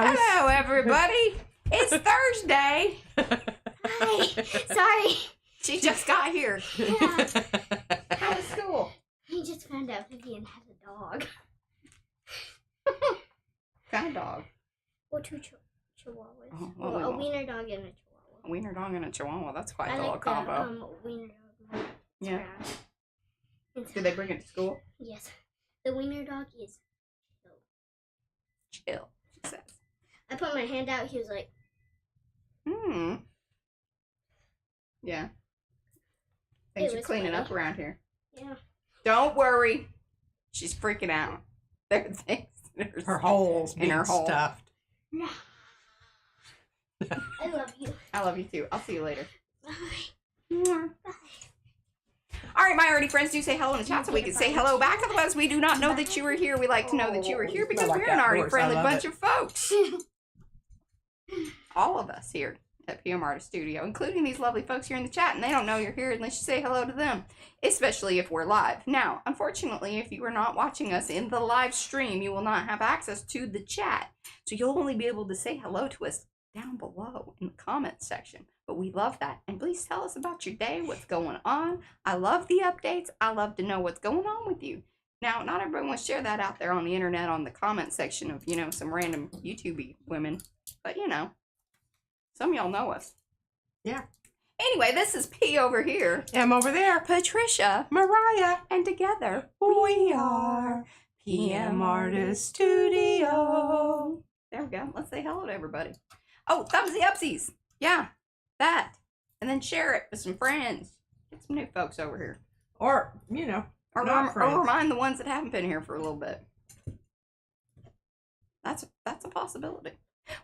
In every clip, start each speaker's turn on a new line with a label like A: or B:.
A: Hello, everybody. It's Thursday.
B: Hi. Sorry.
A: She just got here.
B: Yeah.
A: How was school?
B: I just found out Vivian has a dog.
A: Kind of dog.
B: Well, two chihuahuas.
A: Oh,
B: well, a wiener dog and a chihuahua.
A: A wiener dog and a chihuahua. That's quite
B: I
A: the little
B: like
A: combo.
B: the wiener dog.
A: Yeah.
B: It's
A: Did they bring it to school?
B: Yes. The wiener dog is
A: Chill, she says.
B: I put my hand out, he was like,
A: Yeah. Things are cleaning up around here.
B: Yeah.
A: Don't worry. She's freaking out. There are things in
C: her holes
A: in
C: being
A: her hole.
C: stuffed.
B: No. I love you.
A: I love you too. I'll see you later.
B: Bye. Bye.
A: All right, my Arty friends, do say hello in the chat so we can say hello back. Otherwise, we do not know that you were here. We like to know that you were here because we're an Arty friendly bunch of folks. All of us here at PM Artist Studio, including these lovely folks here in the chat, and they don't know you're here unless you say hello to them, especially if we're live. Now, unfortunately, if you are not watching us in the live stream, you will not have access to the chat, so you'll only be able to say hello to us down below in the comments section. But we love that, and please tell us about your day, what's going on. I love the updates. I love to know what's going on with you. Now, not everyone wants to share that out there on the internet on the comment section of, you know, some random YouTube women, but you know, some of y'all know us.
C: Yeah.
A: Anyway, this is P over here.
C: M over there.
A: Patricia.
C: Mariah.
A: And together,
C: We are PM Artist Studio.
A: there we go. Let's say hello to everybody. Oh, thumbsy upsies. Yeah, that. And then share it with some friends. Get some new folks over here.
C: Or, you know,
A: Or remind the ones that haven't been here for a little bit. That's a possibility.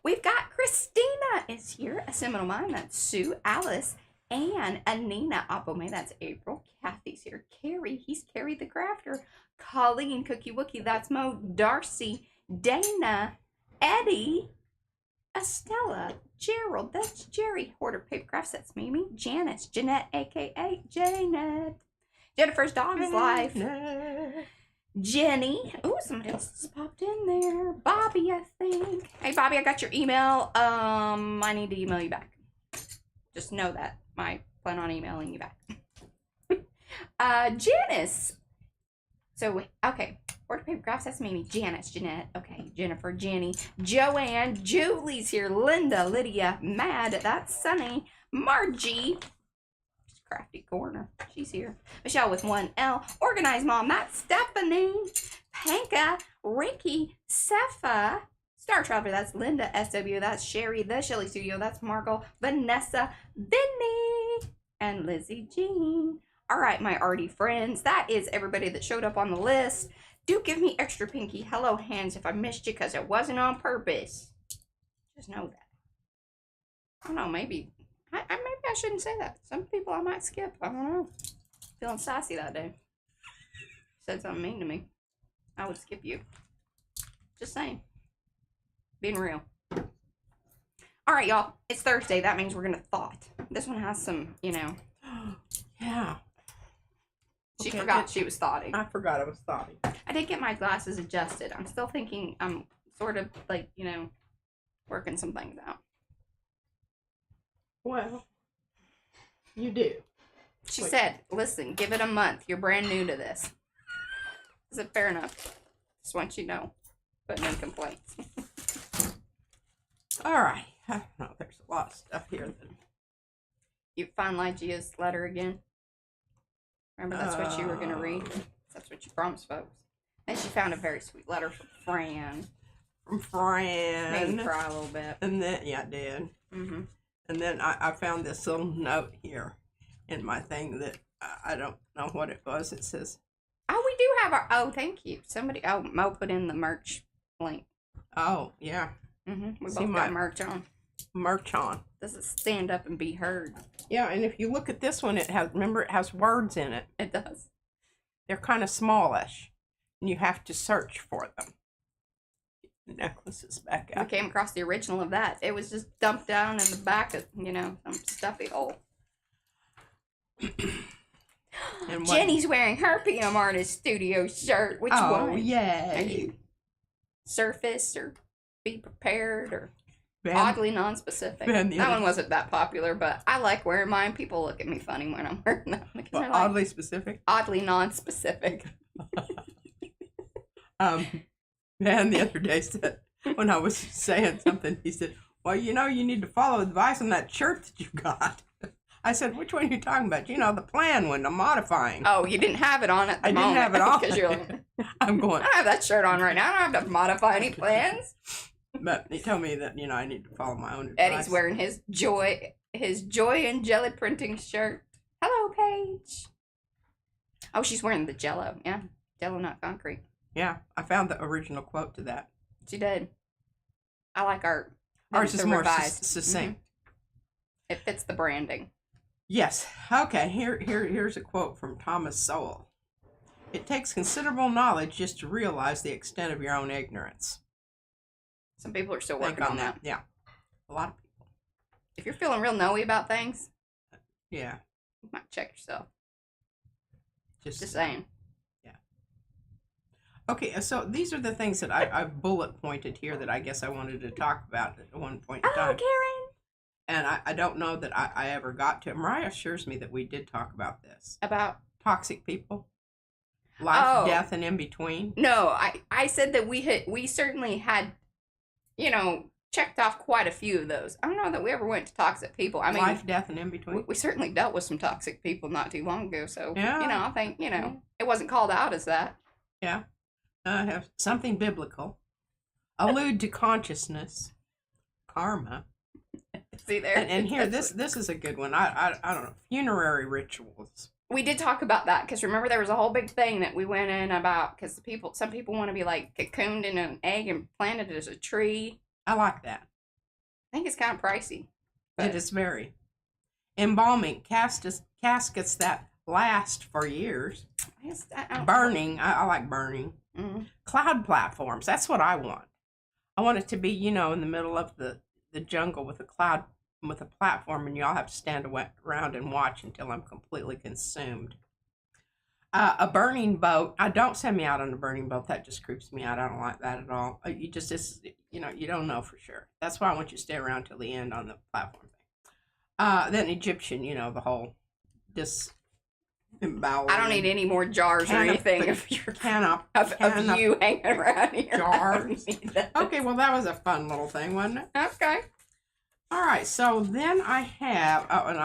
A: We've got Christina is here. A Seminole Mine. That's Sue, Alice, Anne, Anina, Apome. That's April. Kathy's here. Carrie. He's Carrie the Crafter. Colleen, Cookie Wookie. That's Mo. Darcy, Dana, Eddie, Estella, Gerald. That's Jerry. Hoarder Paper Crafts. That's Mimi. Janice, Jeanette, aka Janet. Jennifer's Dog's Life. Jenny. Oh, somebody else has popped in there. Bobby, I think. Hey, Bobby, I got your email. I need to email you back. Just know that. I plan on emailing you back. Janice. So, okay. Order Paper Crafts, that's Mimi. Janice, Jeanette. Okay. Jennifer, Jenny. Joanne. Julie's here. Linda, Lydia. Mad. That's Sunny. Margie. Crafty Corner. She's here. Michelle with one L. Organized Mom. That's Stephanie. Panka. Ricky. Sepha. Star Traveler. That's Linda. SW. That's Sherry. The Shelly Studio. That's Margot. Vanessa. Vinny. And Lizzie Jean. All right, my Arty friends. That is everybody that showed up on the list. Do give me extra pinky hello hands if I missed you because it wasn't on purpose. Just know that. I don't know, maybe I shouldn't say that. Some people I might skip. I don't know. Feeling sassy that day. Said something mean to me. I would skip you. Just saying. Being real. All right, y'all. It's Thursday. That means we're going to thought. This one has some, you know.
C: Yeah.
A: She forgot she was thoughting.
C: I forgot I was thoughting.
A: I did get my glasses adjusted. I'm still thinking I'm sort of like, you know, working some things out.
C: Well, you do.
A: She said, listen, give it a month. You're brand new to this. Is it fair enough? Just want you to know. But no complaints.
C: All right. I don't know. There's a lot of stuff here.
A: You find Lygia's letter again? Remember that's what you were going to read? That's what you promised folks. And she found a very sweet letter from Fran.
C: From Fran.
A: Made me cry a little bit.
C: And then, yeah, I did.
A: Mm-hmm.
C: And then I found this little note here in my thing that I don't know what it was. It says,
A: oh, we do have our, oh, thank you. Somebody, oh, Mo put in the merch link.
C: oh, yeah,
A: Mm-hmm. We
C: See
A: both got merch on.
C: merch on.
A: Does it stand up and be heard?
C: Yeah, and if you look at this one, it has, remember, it has words in it.
A: It does.
C: They're kind of smallish, and you have to search for them. The necklaces back
A: I
C: out.
A: came across the original of that. It was just dumped down in the back of, you know, some stuffy hole.
C: And
A: Jenny's wearing her PM Artist Studio shirt. Which one?
C: Oh, yay.
A: Are you Surface or be prepared or
C: Ben,
A: oddly non-specific.
C: Ben, the
A: That
C: other-
A: one wasn't that popular, but I like wearing mine. People look at me funny when I'm wearing them because
C: well,
A: they're like
C: oddly specific.
A: oddly non-specific.
C: Ben the other day said, when I was saying something, he said, well, you know, you need to follow advice on that shirt that you got. I said, which one are you talking about? You know, the plan one, the modifying.
A: Oh, you didn't have it on at the
C: I didn't
A: moment.
C: have it on.
A: Because you're like,
C: I'm going,
A: I don't have that shirt on right now. I don't have to modify any plans.
C: but he told me that, you know, I need to follow my own advice.
A: Eddie's wearing his joy and jelly printing shirt. Hello, Paige. Oh, she's wearing the Jello. Yeah, Jello, not concrete.
C: Yeah, I found the original quote to that.
A: She did. I like art.
C: Ours
A: The
C: is more
A: revised.
C: succinct.
A: It fits the branding.
C: Yes. Okay, here's a quote from Thomas Sowell. It takes considerable knowledge just to realize the extent of your own ignorance.
A: Some people are still
C: Think
A: working on that.
C: Yeah. A lot of people.
A: If you're feeling real knowy about things,
C: Yeah.
A: you might check yourself.
C: Just
A: saying.
C: Okay, so these are the things that I've bullet pointed here that I guess I wanted to talk about at one point in time.
A: Karen.
C: And I don't know that I ever got to it. Mariah assures me that we did talk about this.
A: About
C: Toxic people. Life,
A: Oh.
C: death, and in between.
A: no, I said that we certainly had, checked off quite a few of those. I don't know that we ever went to toxic people. I mean,
C: Life, death, and in between.
A: we certainly dealt with some toxic people not too long ago. So
C: Yeah.
A: I think it wasn't called out as that.
C: Yeah. Have something biblical. Allude to consciousness. Karma.
A: See there.
C: And here, this is a good one. I don't know. Funerary rituals.
A: We did talk about that because remember there was a whole big thing that we went in about because some people want to be like cocooned in an egg and planted as a tree.
C: I like that.
A: I think it's kind of pricey.
C: It is very. Embalming. Caskets that last for years.
A: I don't-
C: Burning. I like burning.
A: Mm.
C: Cloud platforms. That's what I want. I want it to be, in the middle of the jungle with a platform, and y'all have to stand around and watch until I'm completely consumed. A burning boat. Don't send me out on a burning boat. That just creeps me out. I don't like that at all. You you don't know for sure. That's why I want you to stay around till the end on the platform thing. Then Egyptian, the whole disembowelment.
A: I don't need any more jars or anything of you hanging around here.
C: Jars.
A: I don't need that.
C: Okay, well, that was a fun little thing, wasn't it?
A: Okay.
C: All right, so then I have, and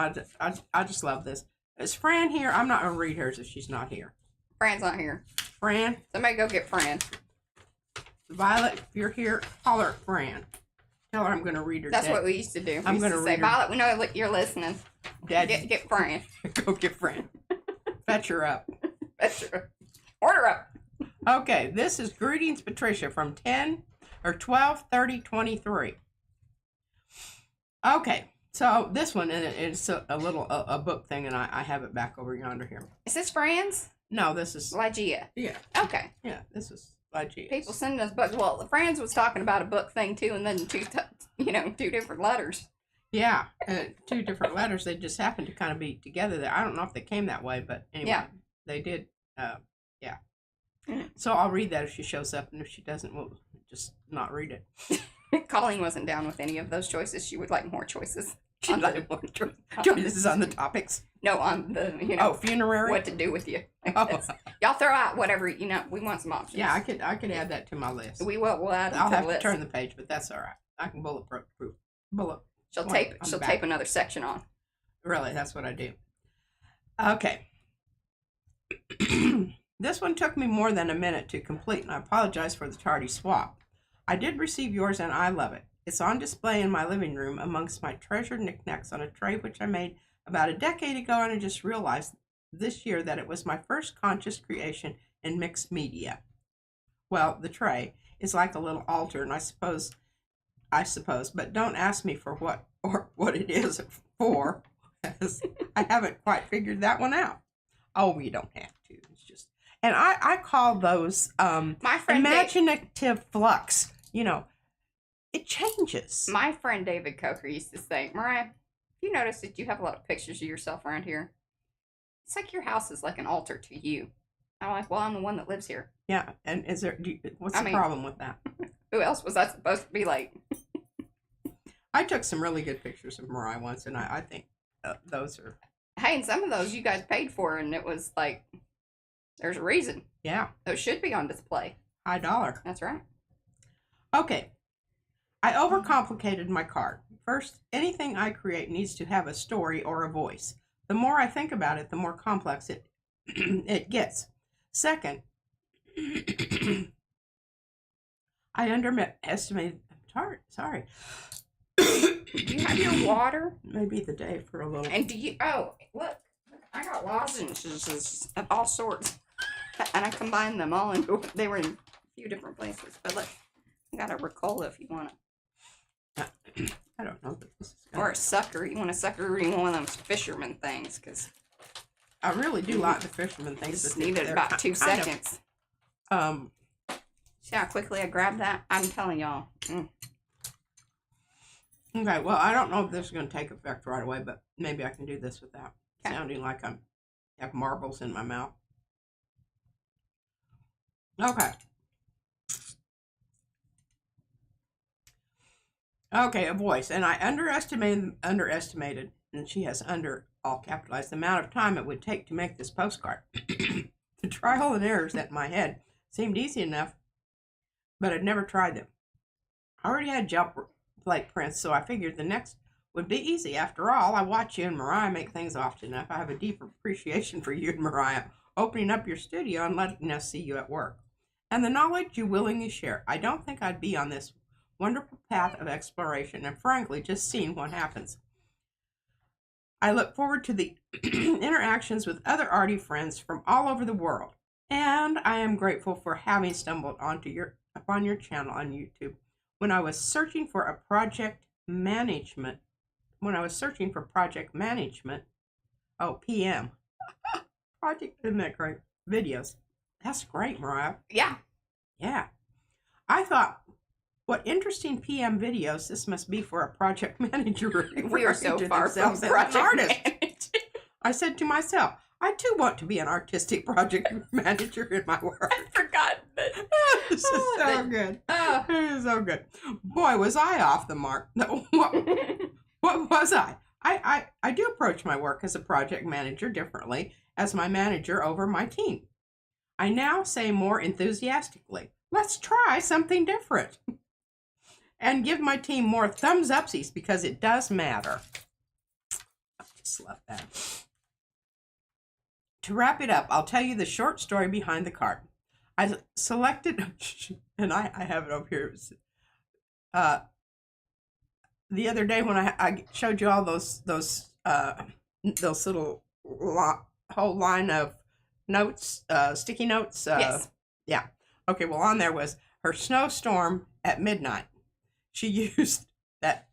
C: I just love this. Is Fran here? I'm not going to read hers if she's not here.
A: Fran's not here.
C: Fran,
A: Somebody go get Fran.
C: Violet, if you're here, holler at Fran. Tell her I'm going to read her.
A: That's what we used to do.
C: I'm
A: We used
C: gonna
A: to say,
C: read her.
A: Violet, we know you're listening.
C: Dad,
A: Get Fran.
C: go get Fran. Fetch her up.
A: That's true. Order up.
C: Okay, this is Greetings, Patricia, from 12/30/23. Okay, so this one is a little a book thing, and I have it back over yonder here.
A: Is this Fran's?
C: No, this is
A: Lygia.
C: yeah, this is Lygia.
A: People sending us books. Well, Fran's was talking about a book thing too, and then two different letters.
C: Yeah, two different letters. They just happened to kind of be together there. I don't know if they came that way, but anyway,
A: Yeah.
C: they did. Yeah.
A: Mhm.
C: So I'll read that if she shows up, and if she doesn't, we'll just not read it.
A: Colleen wasn't down with any of those choices. She would like more choices.
C: She doesn't want to join us on the topics.
A: No, on the
C: Funerary.
A: what to do with you.
C: Oh.
A: Y'all throw out whatever we want some options.
C: Yeah, I could add that to my list.
A: We will. We'll add it
C: I'll
A: to
C: have
A: the
C: to
A: list.
C: turn the page, but that's all right. I can bullet.
A: She'll
C: point
A: tape.
C: on
A: She'll
C: the
A: tape
C: back.
A: another section on.
C: Really, that's what I do. Okay. This one took me more than a minute to complete, and I apologize for the tardy swap. I did receive yours, and I love it. It's on display in my living room amongst my treasured knickknacks on a tray which I made about a decade ago, and I just realized this year that it was my first conscious creation in mixed media. Well, the tray is like a little altar, and I suppose, but don't ask me for what it is for, because I haven't quite figured that one out. Oh, you don't have to. It's just, and I call those
A: My friend
C: imaginative flux. It changes.
A: My friend David Coker used to say, Mariah, you notice that you have a lot of pictures of yourself around here? It's like your house is like an altar to you. I'm like, well, I'm the one that lives here.
C: Yeah, and what's
A: I
C: the
A: mean-
C: problem with that?
A: Who else was that supposed to be like?
C: I took some really good pictures of Mariah once, and I think those are...
A: Hey, and some of those you guys paid for, and it was like, there's a reason.
C: Yeah.
A: Those should be on display.
C: High dollar.
A: That's right.
C: Okay. I overcomplicated my card. First, anything I create needs to have a story or a voice. The more I think about it, the more complex it it gets. Second, I underestimated... Sorry.
A: Do you have your water?
C: Maybe the day for a little...
A: And do you... Oh, look. I got lozenges of all sorts. And I combined them all into... They were in a few different places. But look, I got a Ricola if you want it.
C: I don't know. But this is
A: Or a sucker. You want a sucker or you want one of those fisherman things? Because
C: I really do like the fisherman things.
A: just
C: but
A: needed
C: they're
A: about 2
C: kind of,
A: seconds.
C: See
A: how quickly I grabbed that? I'm telling y'all.
C: Okay, well, I don't know if this is going to take effect right away, but maybe I can do this without sounding like I have marbles in my mouth. Okay. Okay, a voice. And I underestimated, and she has all capitalized, the amount of time it would take to make this postcard. The trial and errors that in my head seemed easy enough, but I'd never tried them. I already had gel plate prints, so I figured the next would be easy. After all, I watch you and Mariah make things often enough. I have a deep appreciation for you and Mariah opening up your studio and letting us see you at work. And the knowledge you willingly share. I don't think I'd be on this wonderful path of exploration and frankly just seeing what happens. I look forward to the interactions with other Arty friends from all over the world. And I am grateful for having stumbled upon your channel on YouTube. When I was searching for project management, PM. Project, isn't that great? Videos. That's great, Mariah.
A: Yeah.
C: Yeah. I thought, what interesting PM videos this must be for a project manager.
A: We are so far from
C: project artist.
A: management.
C: I said to myself, I too want to be an artistic project manager in my work.
A: I forgot that.
C: This is so good. It is so good. Boy, was I off the mark. No, what was I? I do approach my work as a project manager differently as my manager over my team. I now say more enthusiastically, let's try something different. And give my team more thumbs upsies because it does matter. I just love that. To wrap it up, I'll tell you the short story behind the card. I selected, and I have it over here. The other day when I showed you all those little whole line of notes, sticky notes.
A: Yes.
C: Yeah. Okay. Well, on there was her snowstorm at midnight. She used that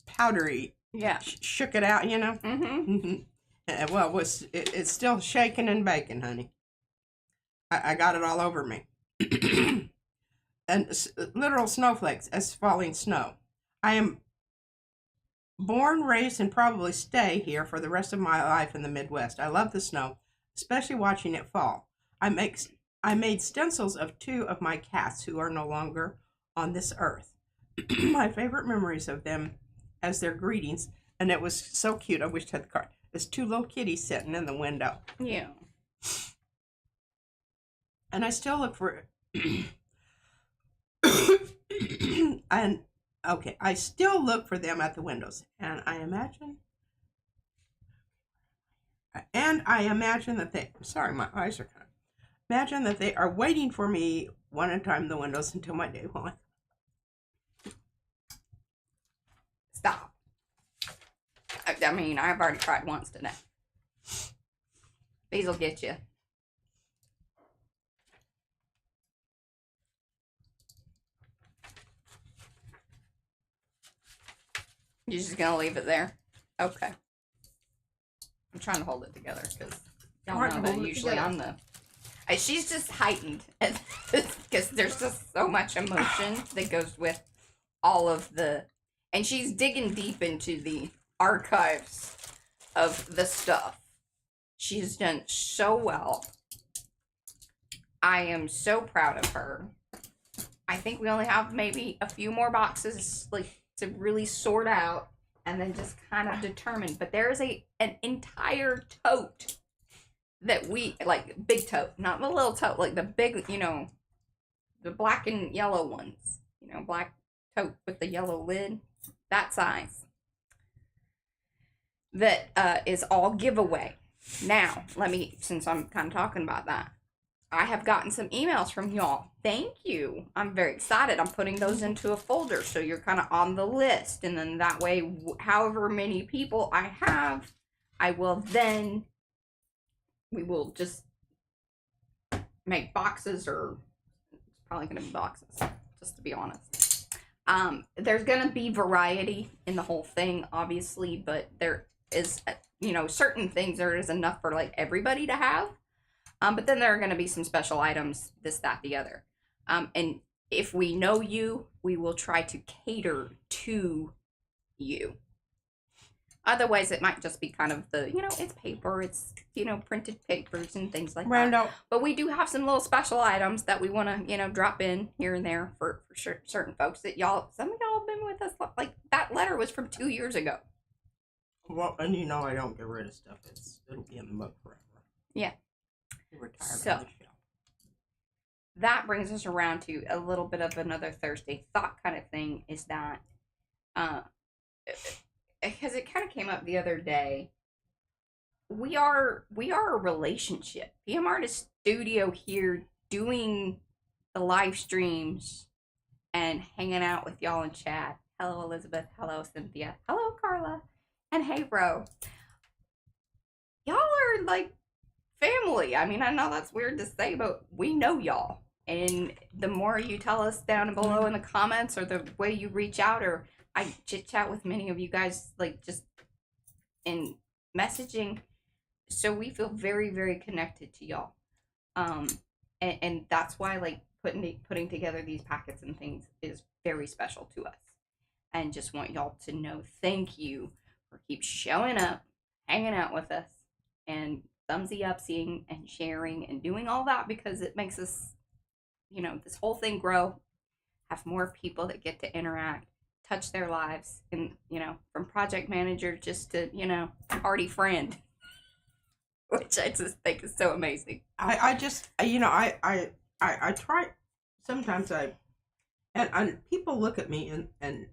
C: powdery.
A: Yeah.
C: Shook it out, you know.
A: Mm-hmm.
C: Well, it's still shaking and baking, honey. I got it all over me. And literal snowflakes as falling snow. I am born, raised, and probably stay here for the rest of my life in the Midwest. I love the snow, especially watching it fall. I made stencils of 2 of my cats who are no longer on this earth. My favorite memories of them as their greetings, and it was so cute. I wish I had the card. There's 2 little kitties sitting in the window.
A: Yeah.
C: And I still look for I still look for them at the windows. And I imagine that they, sorry, my eyes are kind of, imagine that they are waiting for me one at a time in the windows until my day will.
A: Stop. I mean, I've already tried once today. These will get you. You're just gonna leave it there? Okay. I'm trying to hold it together because y'all know that usually I'm the... She's just heightened because there's just so much emotion that goes with all of the... And she's digging deep into the archives of the stuff. She's done so well. I am so proud of her. I think we only have maybe a few more boxes like to really sort out and then just kind of determine. But there is an entire tote that we like, big tote, not the little tote, like the big, the black and yellow ones, black tote with the yellow lid, that size. That is all giveaway. Now, since I'm kind of talking about that, I have gotten some emails from y'all. Thank you. I'm very excited. I'm putting those into a folder so you're kind of on the list. And then that way, however many people I have, we will just make boxes, or it's probably going to be boxes, just to be honest. There's going to be variety in the whole thing, obviously, but there is, certain things there is enough for like everybody to have. But then there are going to be some special items, this, that, the other. And if we know you, we will try to cater to you. Otherwise, it might just be kind of the, it's paper, it's, printed papers and things like that. But we do have some little special items that we want to, drop in here and there for certain folks that some of y'all have been with us. Like, that letter was from 2 years ago.
C: Well, and I don't get rid of stuff. It'll be in the book forever.
A: Yeah.
C: We're tired
A: So,
C: of the show.
A: That brings us around to a little bit of another Thursday thought kind of thing, is that, because it kind of came up the other day, we are a relationship. PM Artist Studio here doing the live streams and hanging out with y'all in chat. Hello, Elizabeth. Hello, Cynthia. Hello, Carla. And hey, Ro. Y'all are like family. I mean, I know that's weird to say, but we know y'all. And the more you tell us down below in the comments, or the way you reach out, or I chit chat with many of you guys, like just in messaging, so we feel very, very connected to y'all. And that's why like putting together these packets and things is very special to us. And just want y'all to know, thank you for keep showing up, hanging out with us, and thumbsy up, seeing and sharing and doing all that, because it makes us, this whole thing grow, have more people that get to interact, touch their lives, and, from project manager just to, Arty friend, which I just think is so amazing.
C: I try, sometimes and people look at me and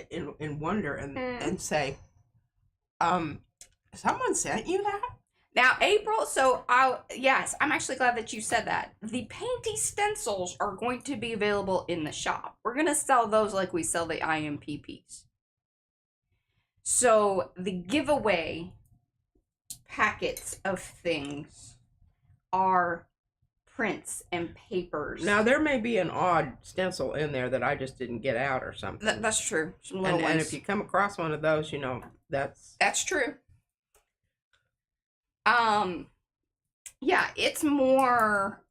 C: in wonder and say, someone sent you that?
A: Now, April, yes, I'm actually glad that you said that. The painty stencils are going to be available in the shop. We're going to sell those like we sell the IMPPs. So, the giveaway packets of things are prints and papers.
C: Now, there may be an odd stencil in there that I just didn't get out or something.
A: That's true. Some little ones.
C: And if you come across one of those,
A: That's true. Yeah, it's more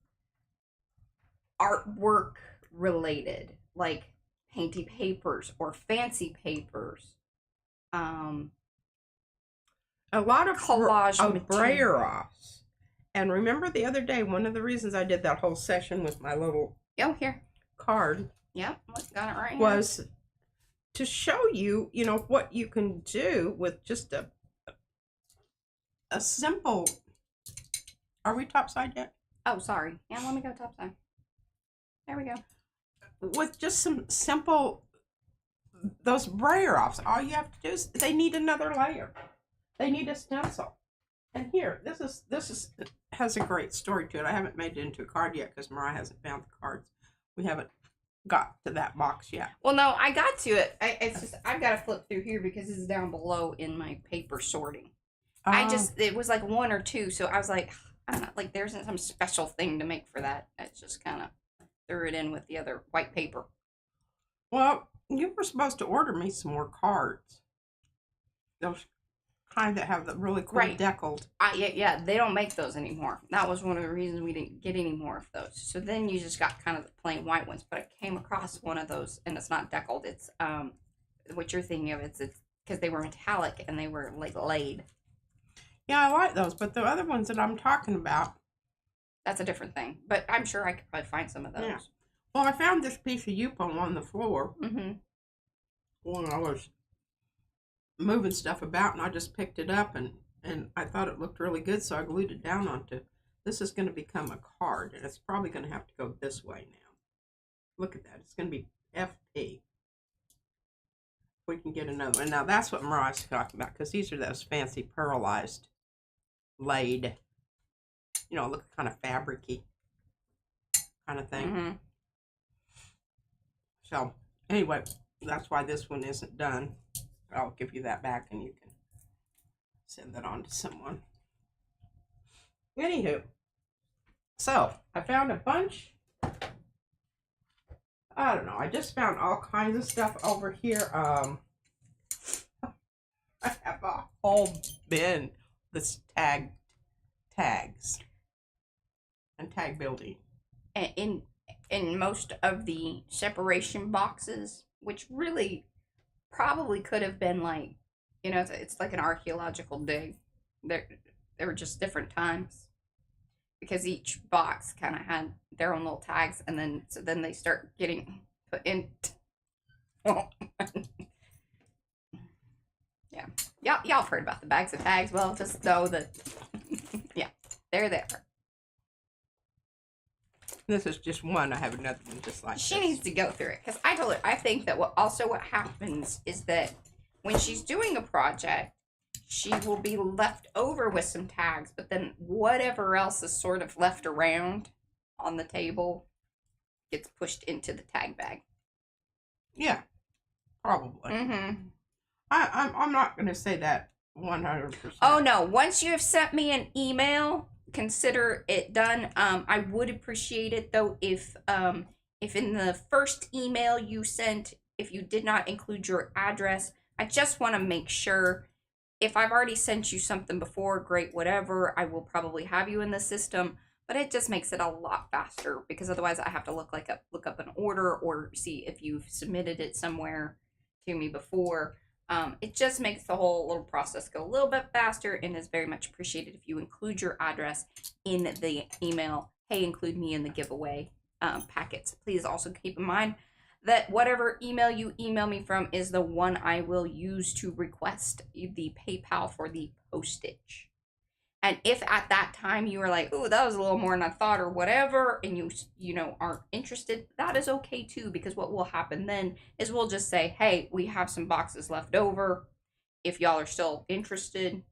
A: artwork related, like painty papers or fancy papers.
C: A lot of
A: collage
C: brayer offs. And remember the other day, one of the reasons I did that whole session with my little
A: here
C: card.
A: Yep, got it right here.
C: Was to show you, what you can do with just a simple. Are we topside yet?
A: Oh, sorry. Yeah, let me go topside. There we go.
C: With just some simple, those brayer offs, all you have to do is they need another layer. They need a stencil. And here, this has a great story to it. I haven't made it into a card yet because Mariah hasn't found the cards. We haven't got to that box yet.
A: Well, no, I got to it. I've got to flip through here because this is down below in my paper sorting. It was like one or two, so I was like, I don't know, like there isn't some special thing to make for that. I just kind of threw it in with the other white paper.
C: Well, you were supposed to order me some more cards. Those kind that have the really cool deckled.
A: Yeah, they don't make those anymore. That was one of the reasons we didn't get any more of those. So then you just got kind of the plain white ones. But I came across one of those, and it's not deckled. It's what you're thinking of. It's because they were metallic and they were like laid.
C: Yeah, I like those, but the other ones that I'm talking about,
A: that's a different thing. But I'm sure I could probably find some of those.
C: Yeah. Well, I found this piece of Yupon on the floor
A: Mm-hmm.
C: when I was moving stuff about, and I just picked it up, and I thought it looked really good, so I glued it down onto. This is going to become a card, and it's probably going to have to go this way now. Look at that. It's going to be FP. We can get another one. Now, that's what Mariah's talking about, because these are those fancy pearlized laid, you know, look kind of fabric-y kind of thing.
A: Mm-hmm.
C: So, anyway, that's why this one isn't done. I'll give you that back, and you can send that on to someone. Anywho, so I found a bunch. I don't know. I just found all kinds of stuff over here. I have a whole bin that's tags and tag building.
A: In most of the separation boxes, which really probably could have been like, you know, it's like an archaeological dig. There were just different times because each box kind of had their own little tags, and then they start getting put in. Yeah, y'all have heard about the bags of tags. Well, just know that, yeah, they're there.
C: This is just one. I have another one just like
A: She
C: this.
A: needs to go through it, because I told her I think that what happens is that when she's doing a project, she will be left over with some tags, but then whatever else is sort of left around on the table gets pushed into the tag bag.
C: Yeah, probably.
A: Mm-hmm.
C: I'm not going to say that 100%.
A: Oh no! Once you have sent me an email, consider it done. I would appreciate it though if in the first email you sent, if you did not include your address, I just want to make sure. If I've already sent you something before, great, whatever. I will probably have you in the system, but it just makes it a lot faster, because otherwise I have to look up an order or see if you've submitted it somewhere to me before. It just makes the whole little process go a little bit faster, and is very much appreciated if you include your address in the email. Hey, include me in the giveaway packets. Please also keep in mind that whatever email you email me from is the one I will use to request the PayPal for the postage. And if at that time you are like, oh, that was a little more than I thought or whatever, and you know aren't interested, that is okay too, because what will happen then is we'll just say, hey, we have some boxes left over. If y'all are still interested,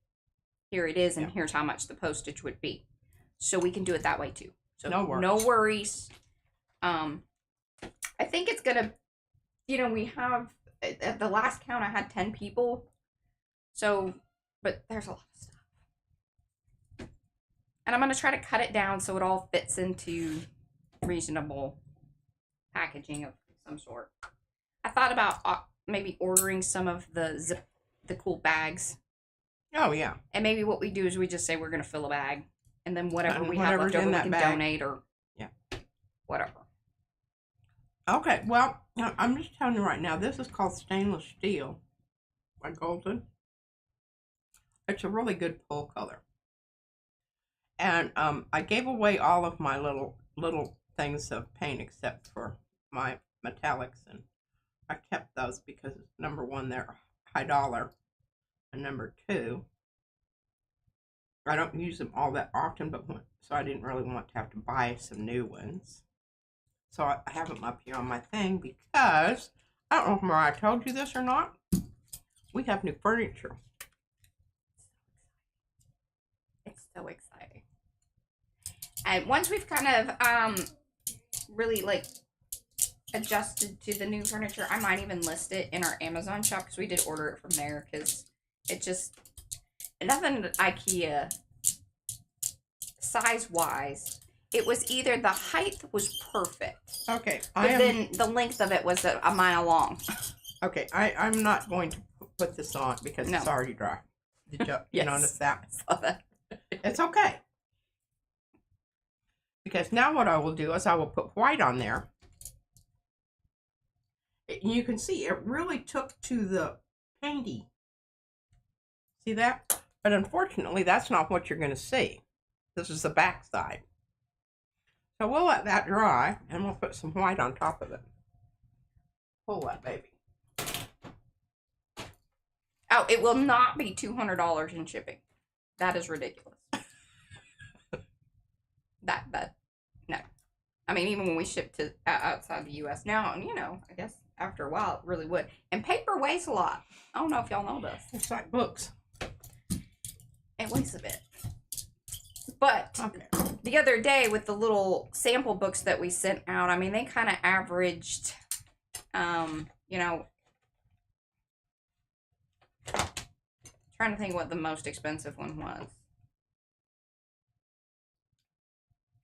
A: here it is, and here's how much the postage would be. So we can do it that way too. So no worries. I think it's gonna, you know, we have, at the last count I had 10 people. So, but there's a lot of stuff. And I'm gonna try to cut it down so it all fits into reasonable packaging of some sort. I thought about maybe ordering some of the cool bags.
C: Oh, yeah.
A: And maybe what we do is we just say we're gonna fill a bag, and then whatever we have left over we can donate or whatever.
C: Okay, well, I'm just telling you right now, this is called Stainless Steel by Golden. It's a really good pull color. And I gave away all of my little things of paint except for my metallics, and I kept those because, number one, they're high dollar, and number two, I don't use them all that often, but so I didn't really want to have to buy some new ones. So I have them up here on my thing because, I don't know if Mariah told you this or not, we have new furniture.
A: It's so exciting. And once we've kind of really like adjusted to the new furniture, I might even list it in our Amazon shop, because we did order it from there, because it just, nothing IKEA size wise. It was either the height was perfect.
C: Okay.
A: But then the length of it was a mile long.
C: Okay, I'm not going to put this on because it's already dry. Did you notice that?
A: I saw that.
C: It's okay. Because now what I will do is I will put white on there. You can see it really took to the painty. See that? But unfortunately, that's not what you're going to see. This is the back side. So we'll let that dry, and we'll put some white on top of it. Pull that baby.
A: Oh, it will not be $200 in shipping. That is ridiculous. that no. I mean, even when we ship to outside the U.S. now, you know, I guess after a while it really would. And paper weighs a lot. I don't know if y'all know this.
C: It's like books.
A: It weighs a bit. But
C: Okay.
A: the other day with the little sample books that we sent out, I mean, they kind of averaged, you know, trying to think what the most expensive one was.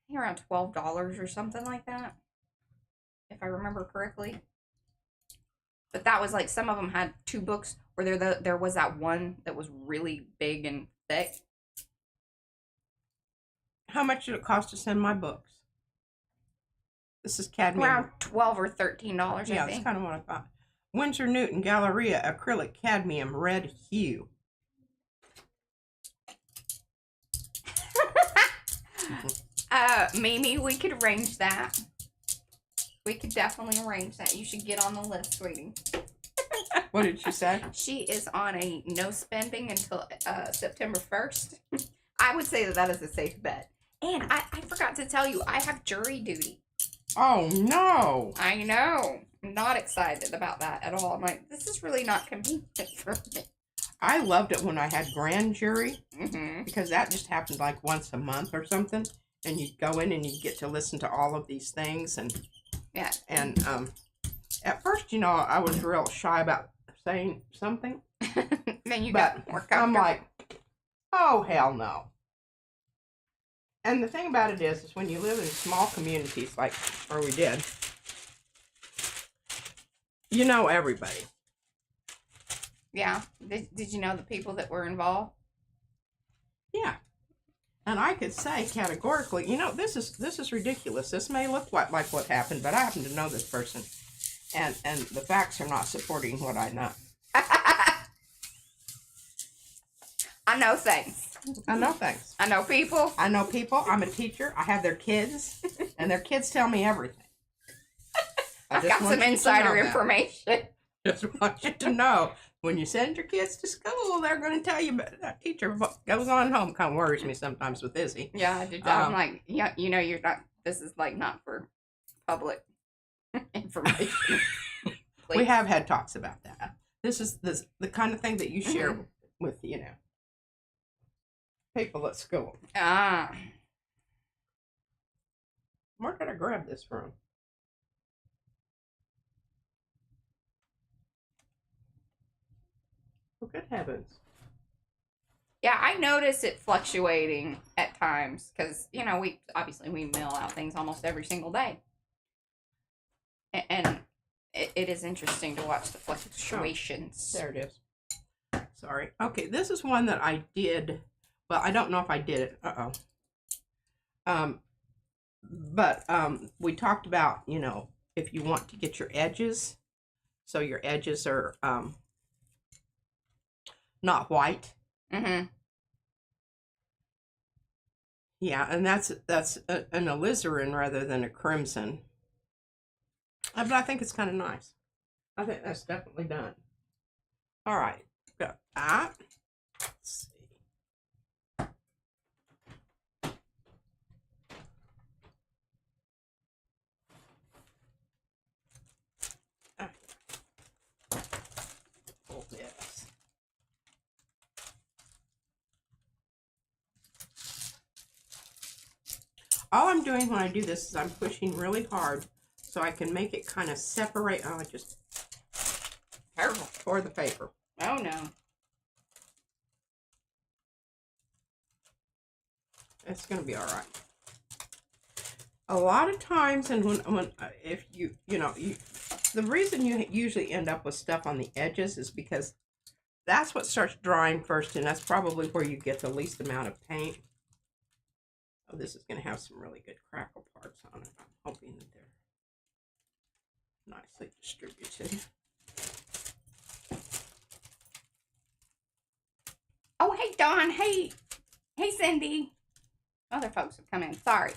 A: I think around $12 or something like that, if I remember correctly. But that was like, some of them had 2 books, or there was that one that was really big and thick.
C: How much did it cost to send my books? This is cadmium.
A: Around $12 or $13,
C: Yeah,
A: I
C: that's
A: think.
C: kind of what I thought. Winsor Newton Galleria acrylic cadmium red hue.
A: Mimi, we could arrange that. We could definitely arrange that. You should get on the list, sweetie.
C: What did she say?
A: She is on a no spending until September 1st. I would say that is a safe bet. And I forgot to tell you, I have jury duty.
C: Oh, no.
A: I know. I'm not excited about that at all. I'm like, this is really not convenient for me.
C: I loved it when I had grand jury,
A: Mm-hmm.
C: because that just happened like once a month or something. And you'd go in and you'd get to listen to all of these things. And
A: Yeah.
C: And at first, you know, I was real shy about saying something.
A: Then you
C: But
A: got more
C: I'm
A: comfortable.
C: like, oh, hell no. And the thing about it is when you live in small communities like where we did, you know everybody.
A: Yeah. Did you know the people that were involved?
C: Yeah. And I could say categorically, you know, this is ridiculous. This may look like what happened, but I happen to know this person. And the facts are not supporting what I know.
A: I know things.
C: I know things.
A: I know people.
C: I know people. I'm a teacher. I have their kids. And their kids tell me everything.
A: I've
C: just
A: got
C: want
A: some
C: you to
A: insider
C: know that.
A: information.
C: Just want you to know, when you send your kids to school, they're going to tell you, but that teacher, what goes on at home kind of worries me sometimes with Izzy.
A: Yeah, I did. I'm like, yeah, you know, you're not. This is like not for public information.
C: We
A: Please.
C: have had talks about that. This is the kind of thing that you share with, you know, people at school.
A: Ah,
C: Where did I grab this from? Oh, good heavens.
A: yeah. I notice it fluctuating at times because you know we mail out things almost every single day, and it is interesting to watch the fluctuations.
C: There it is. Sorry. Okay, this is one that I did. Well, I don't know if I did it. But we talked about, you know, if you want to get your edges, so your edges are not white.
A: Mm-hmm.
C: Yeah, and that's an alizarin rather than a crimson. But I think it's kind of nice. I think that's definitely done. All right, got that. Let's see. Pull this. All I'm doing when I do this is I'm pushing really hard so I can make it kind of separate. Oh, I just tore the paper.
A: Oh no.
C: It's going to be all right. A lot of times, and when if you know, the reason you usually end up with stuff on the edges is because that's what starts drying first, and that's probably where you get the least amount of paint. Oh, this is going to have some really good crackle parts on it. I'm hoping that they're nicely distributed.
A: Oh, hey Dawn. Hey Cindy. Other folks have come in. Sorry.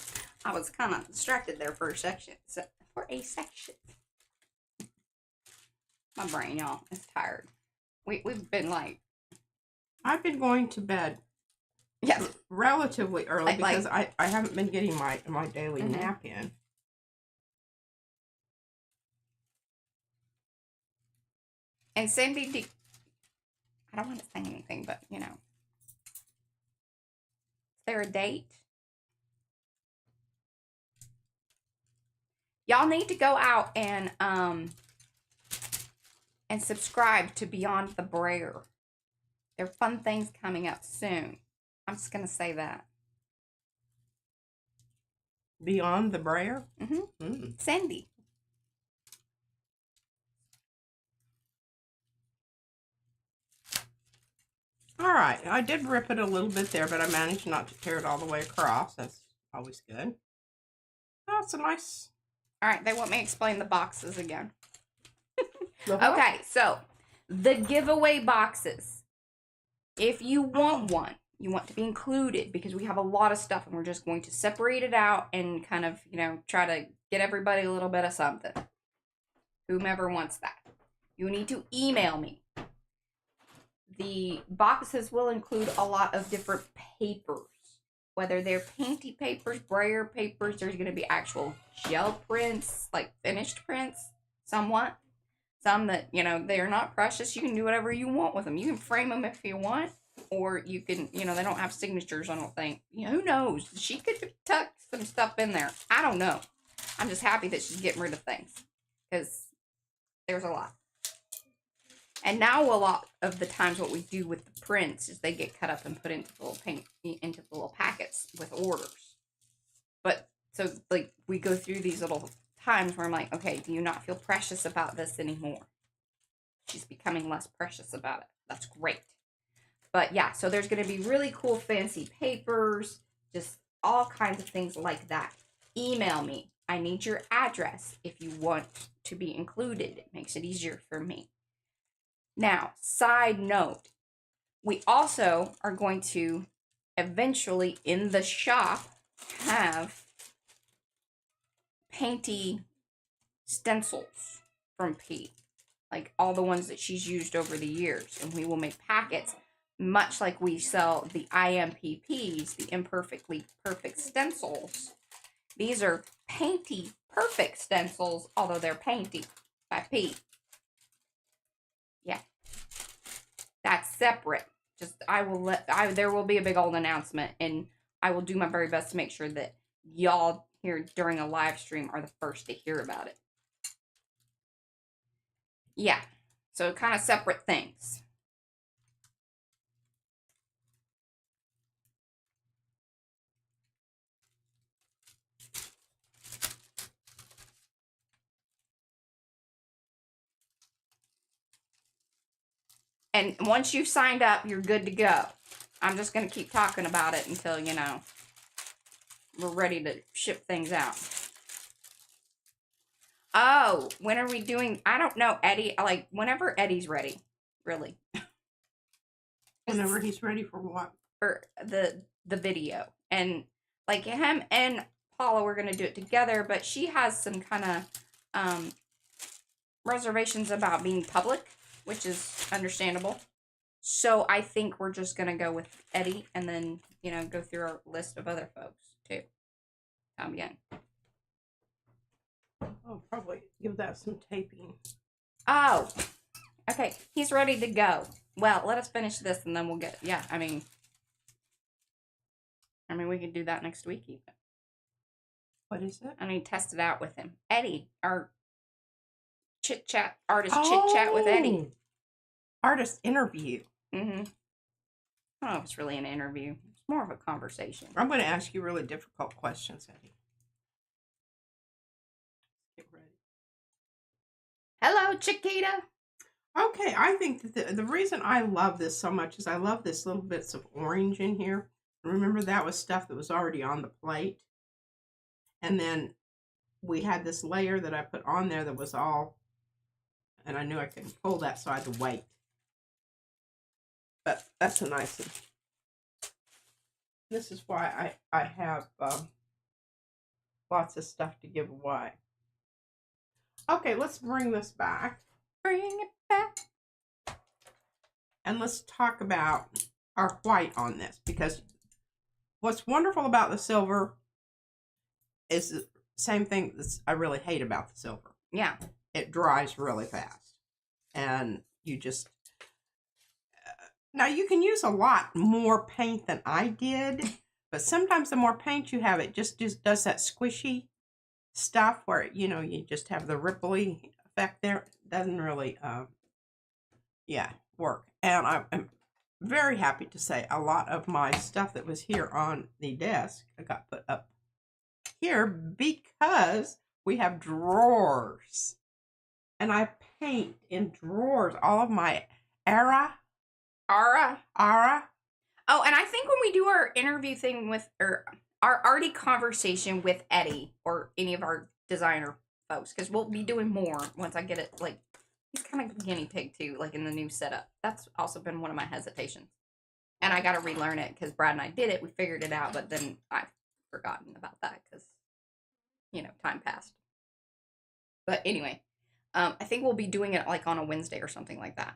A: I was kind of distracted there for a section. My brain, y'all, is tired. We've been like...
C: I've been going to bed relatively early because I haven't been getting my daily nap in.
A: And Cindy, I don't want to say anything, but, you know. Is there a date? Y'all need to go out and subscribe to Beyond the Brayer. There are fun things coming up soon. I'm just going to say that.
C: Beyond the Brayer?
A: Cindy.
C: All right. I did rip it a little bit there, but I managed not to tear it all the way across. That's always good. That's a nice...
A: All right. They want me to explain the boxes again. Okay. So, the giveaway boxes. If you want one, you want to be included because we have a lot of stuff and we're just going to separate it out and kind of, you know, try to get everybody a little bit of something. Whomever wants that. You need to email me. The boxes will include a lot of different papers. Whether they're painty papers, brayer papers, there's going to be actual gel prints, like finished prints, somewhat. Some that, you know, they're not precious. You can do whatever you want with them. You can frame them if you want. Or you can, you know, they don't have signatures, I don't think. You know, who knows? She could tuck some stuff in there. I don't know. I'm just happy that she's getting rid of things. Because there's a lot. And now a lot of the times what we do with the prints is they get cut up and put into the little packets with orders. But, so, like, we go through these little times where I'm like, okay, do you not feel precious about this anymore? She's becoming less precious about it. That's great. But yeah, so there's going to be really cool fancy papers, just all kinds of things like that. Email me. I need your address if you want to be included. It makes it easier for me. Now, side note, we also are going to eventually in the shop have painty stencils from P, like all the ones that she's used over the years, and we will make packets much like we sell the IMPPs, the imperfectly perfect stencils. These are painty perfect stencils, although they're painty by P. Yeah, that's separate. Just there will be a big old announcement, and I will do my very best to make sure that y'all here during a live stream are the first to hear about it. Yeah, so kind of separate things. And once you've signed up, you're good to go. I'm just going to keep talking about it until, you know, we're ready to ship things out. Oh, when are we doing? I don't know, Eddie. Like, whenever Eddie's ready, really.
C: Whenever he's ready for what?
A: For the video. And, like, him and Paula, we're going to do it together, but she has some kind of reservations about being public, which is understandable. So I think we're just going to go with Eddie and then, you know, go through our list of other folks, too. Again.
C: I'll probably give that some taping.
A: Oh, okay. He's ready to go. Well, let us finish this and then we'll get, yeah, I mean, we can do that next week even.
C: What is it?
A: I need to test it out with him. Eddie, our chit-chat, artist chit-chat with Eddie.
C: Artist interview.
A: Mm-hmm. I don't know if it's really an interview. It's more of a conversation.
C: I'm going to ask you really difficult questions, Eddie. Get ready.
A: Hello, Chiquita.
C: Okay, I think that the reason I love this so much is I love this little bits of orange in here. Remember, that was stuff that was already on the plate. And then we had this layer that I put on there that was all, and I knew I couldn't pull that, so I had to wait. But that's a nice one. This is why I have lots of stuff to give away. Okay, let's bring this back.
A: Bring it back.
C: And let's talk about our white on this, because what's wonderful about the silver is the same thing that I really hate about the silver.
A: Yeah.
C: It dries really fast. And you just... now, you can use a lot more paint than I did, but sometimes the more paint you have, it just does that squishy stuff where, you know, you just have the ripply effect there. It doesn't really, work. And I'm very happy to say a lot of my stuff that was here on the desk, I got put up here because we have drawers. And I paint in drawers all of my Ara.
A: Oh, and I think when we do our interview thing with, or our Arty conversation with Eddie or any of our designer folks, because we'll be doing more once I get it, like, he's kind of a guinea pig too, like in the new setup. That's also been one of my hesitations. And I got to relearn it because Brad and I did it. We figured it out, but then I've forgotten about that because, you know, time passed. But anyway, I think we'll be doing it like on a Wednesday or something like that.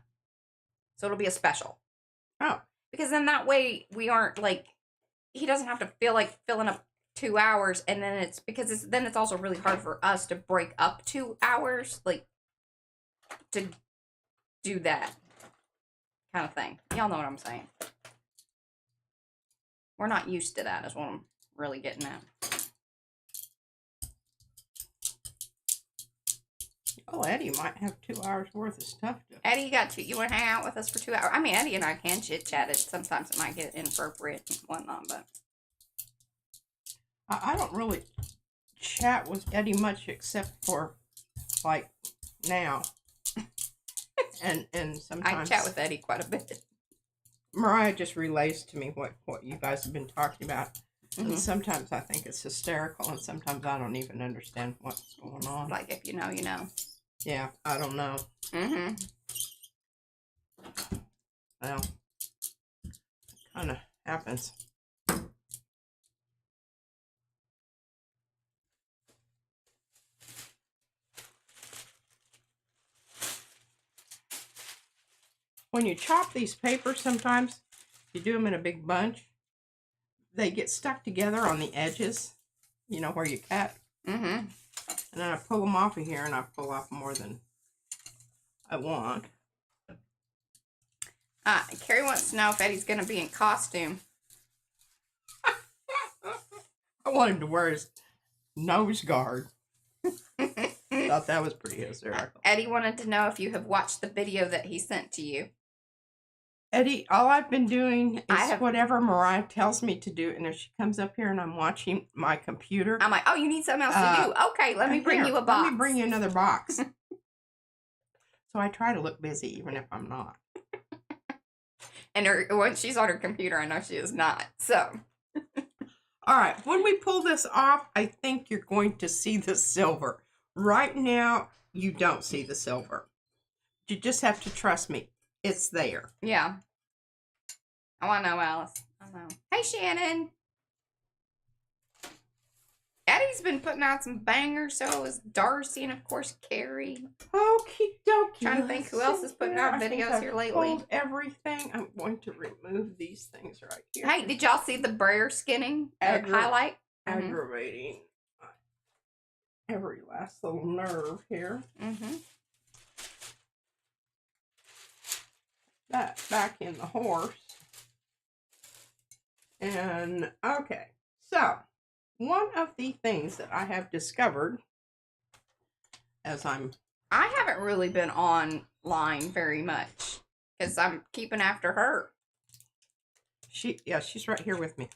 A: So it'll be a special.
C: Oh.
A: Because then that way we aren't like, he doesn't have to feel like filling up 2 hours, and then it's, because it's also really hard for us to break up 2 hours, like, to do that kind of thing. Y'all know what I'm saying. We're not used to that is what I'm really getting at.
C: Oh, Eddie might have 2 hours worth of stuff to...
A: Eddie, you want to hang out with us for 2 hours? I mean, Eddie and I can chit-chat it. Sometimes it might get inappropriate and whatnot, but...
C: I don't really chat with Eddie much except for, like, now. and sometimes...
A: I chat with Eddie quite a bit.
C: Mariah just relays to me what you guys have been talking about.
A: Mm-hmm.
C: And sometimes I think it's hysterical, and sometimes I don't even understand what's going on.
A: Like, if you know, you know.
C: Yeah, I don't know.
A: Mm-hmm.
C: Well, it kind of happens. When you chop these papers, sometimes you do them in a big bunch, they get stuck together on the edges, you know, where you cut.
A: Mm-hmm.
C: And then I pull them off of here, and I pull off more than I want.
A: Carrie wants to know if Eddie's going to be in costume.
C: I want him to wear his nose guard. Thought that was pretty hysterical.
A: Eddie wanted to know if you have watched the video that he sent to you.
C: Eddie, all I've been doing is whatever Mariah tells me to do. And if she comes up here and I'm watching my computer...
A: I'm like, oh, you need something else to do. Okay, let me bring you a box.
C: Let me bring you another box. So I try to look busy, even if I'm not.
A: And when she's on her computer, I know she is not. So...
C: All right, when we pull this off, I think you're going to see the silver. Right now, you don't see the silver. You just have to trust me. It's there.
A: Yeah. I want to know, Alice. I know. Hey, Shannon. Eddie's been putting out some bangers, so is Darcy, and of course, Carrie.
C: Okie dokie.
A: Trying to think who else is putting out videos here lately.
C: Pulled everything. I'm going to remove these things right here.
A: Hey, did y'all see the brayer skinning highlight?
C: Aggravating every last little nerve here.
A: Mm-hmm.
C: That back in the horse. And okay, so one of the things that I have discovered as I
A: haven't really been online very much because I'm keeping after her.
C: She's right here with me.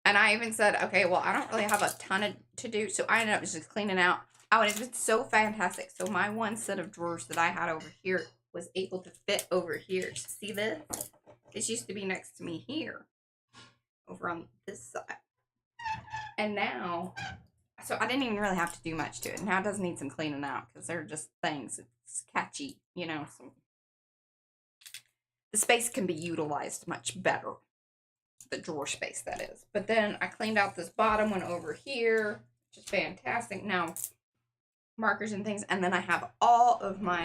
A: And I even said, okay, well, I don't really have a ton to do, so I ended up just cleaning out. Oh, and it's been so fantastic. So my one set of drawers that I had over here was able to fit over here. See this? This used to be next to me here, over on this side. And now, so I didn't even really have to do much to it. Now it does need some cleaning out because they're just things. It's catchy, you know. So the space can be utilized much better. The drawer space, that is. But then I cleaned out this bottom one over here. which is fantastic. Now, markers and things, and then I have all of our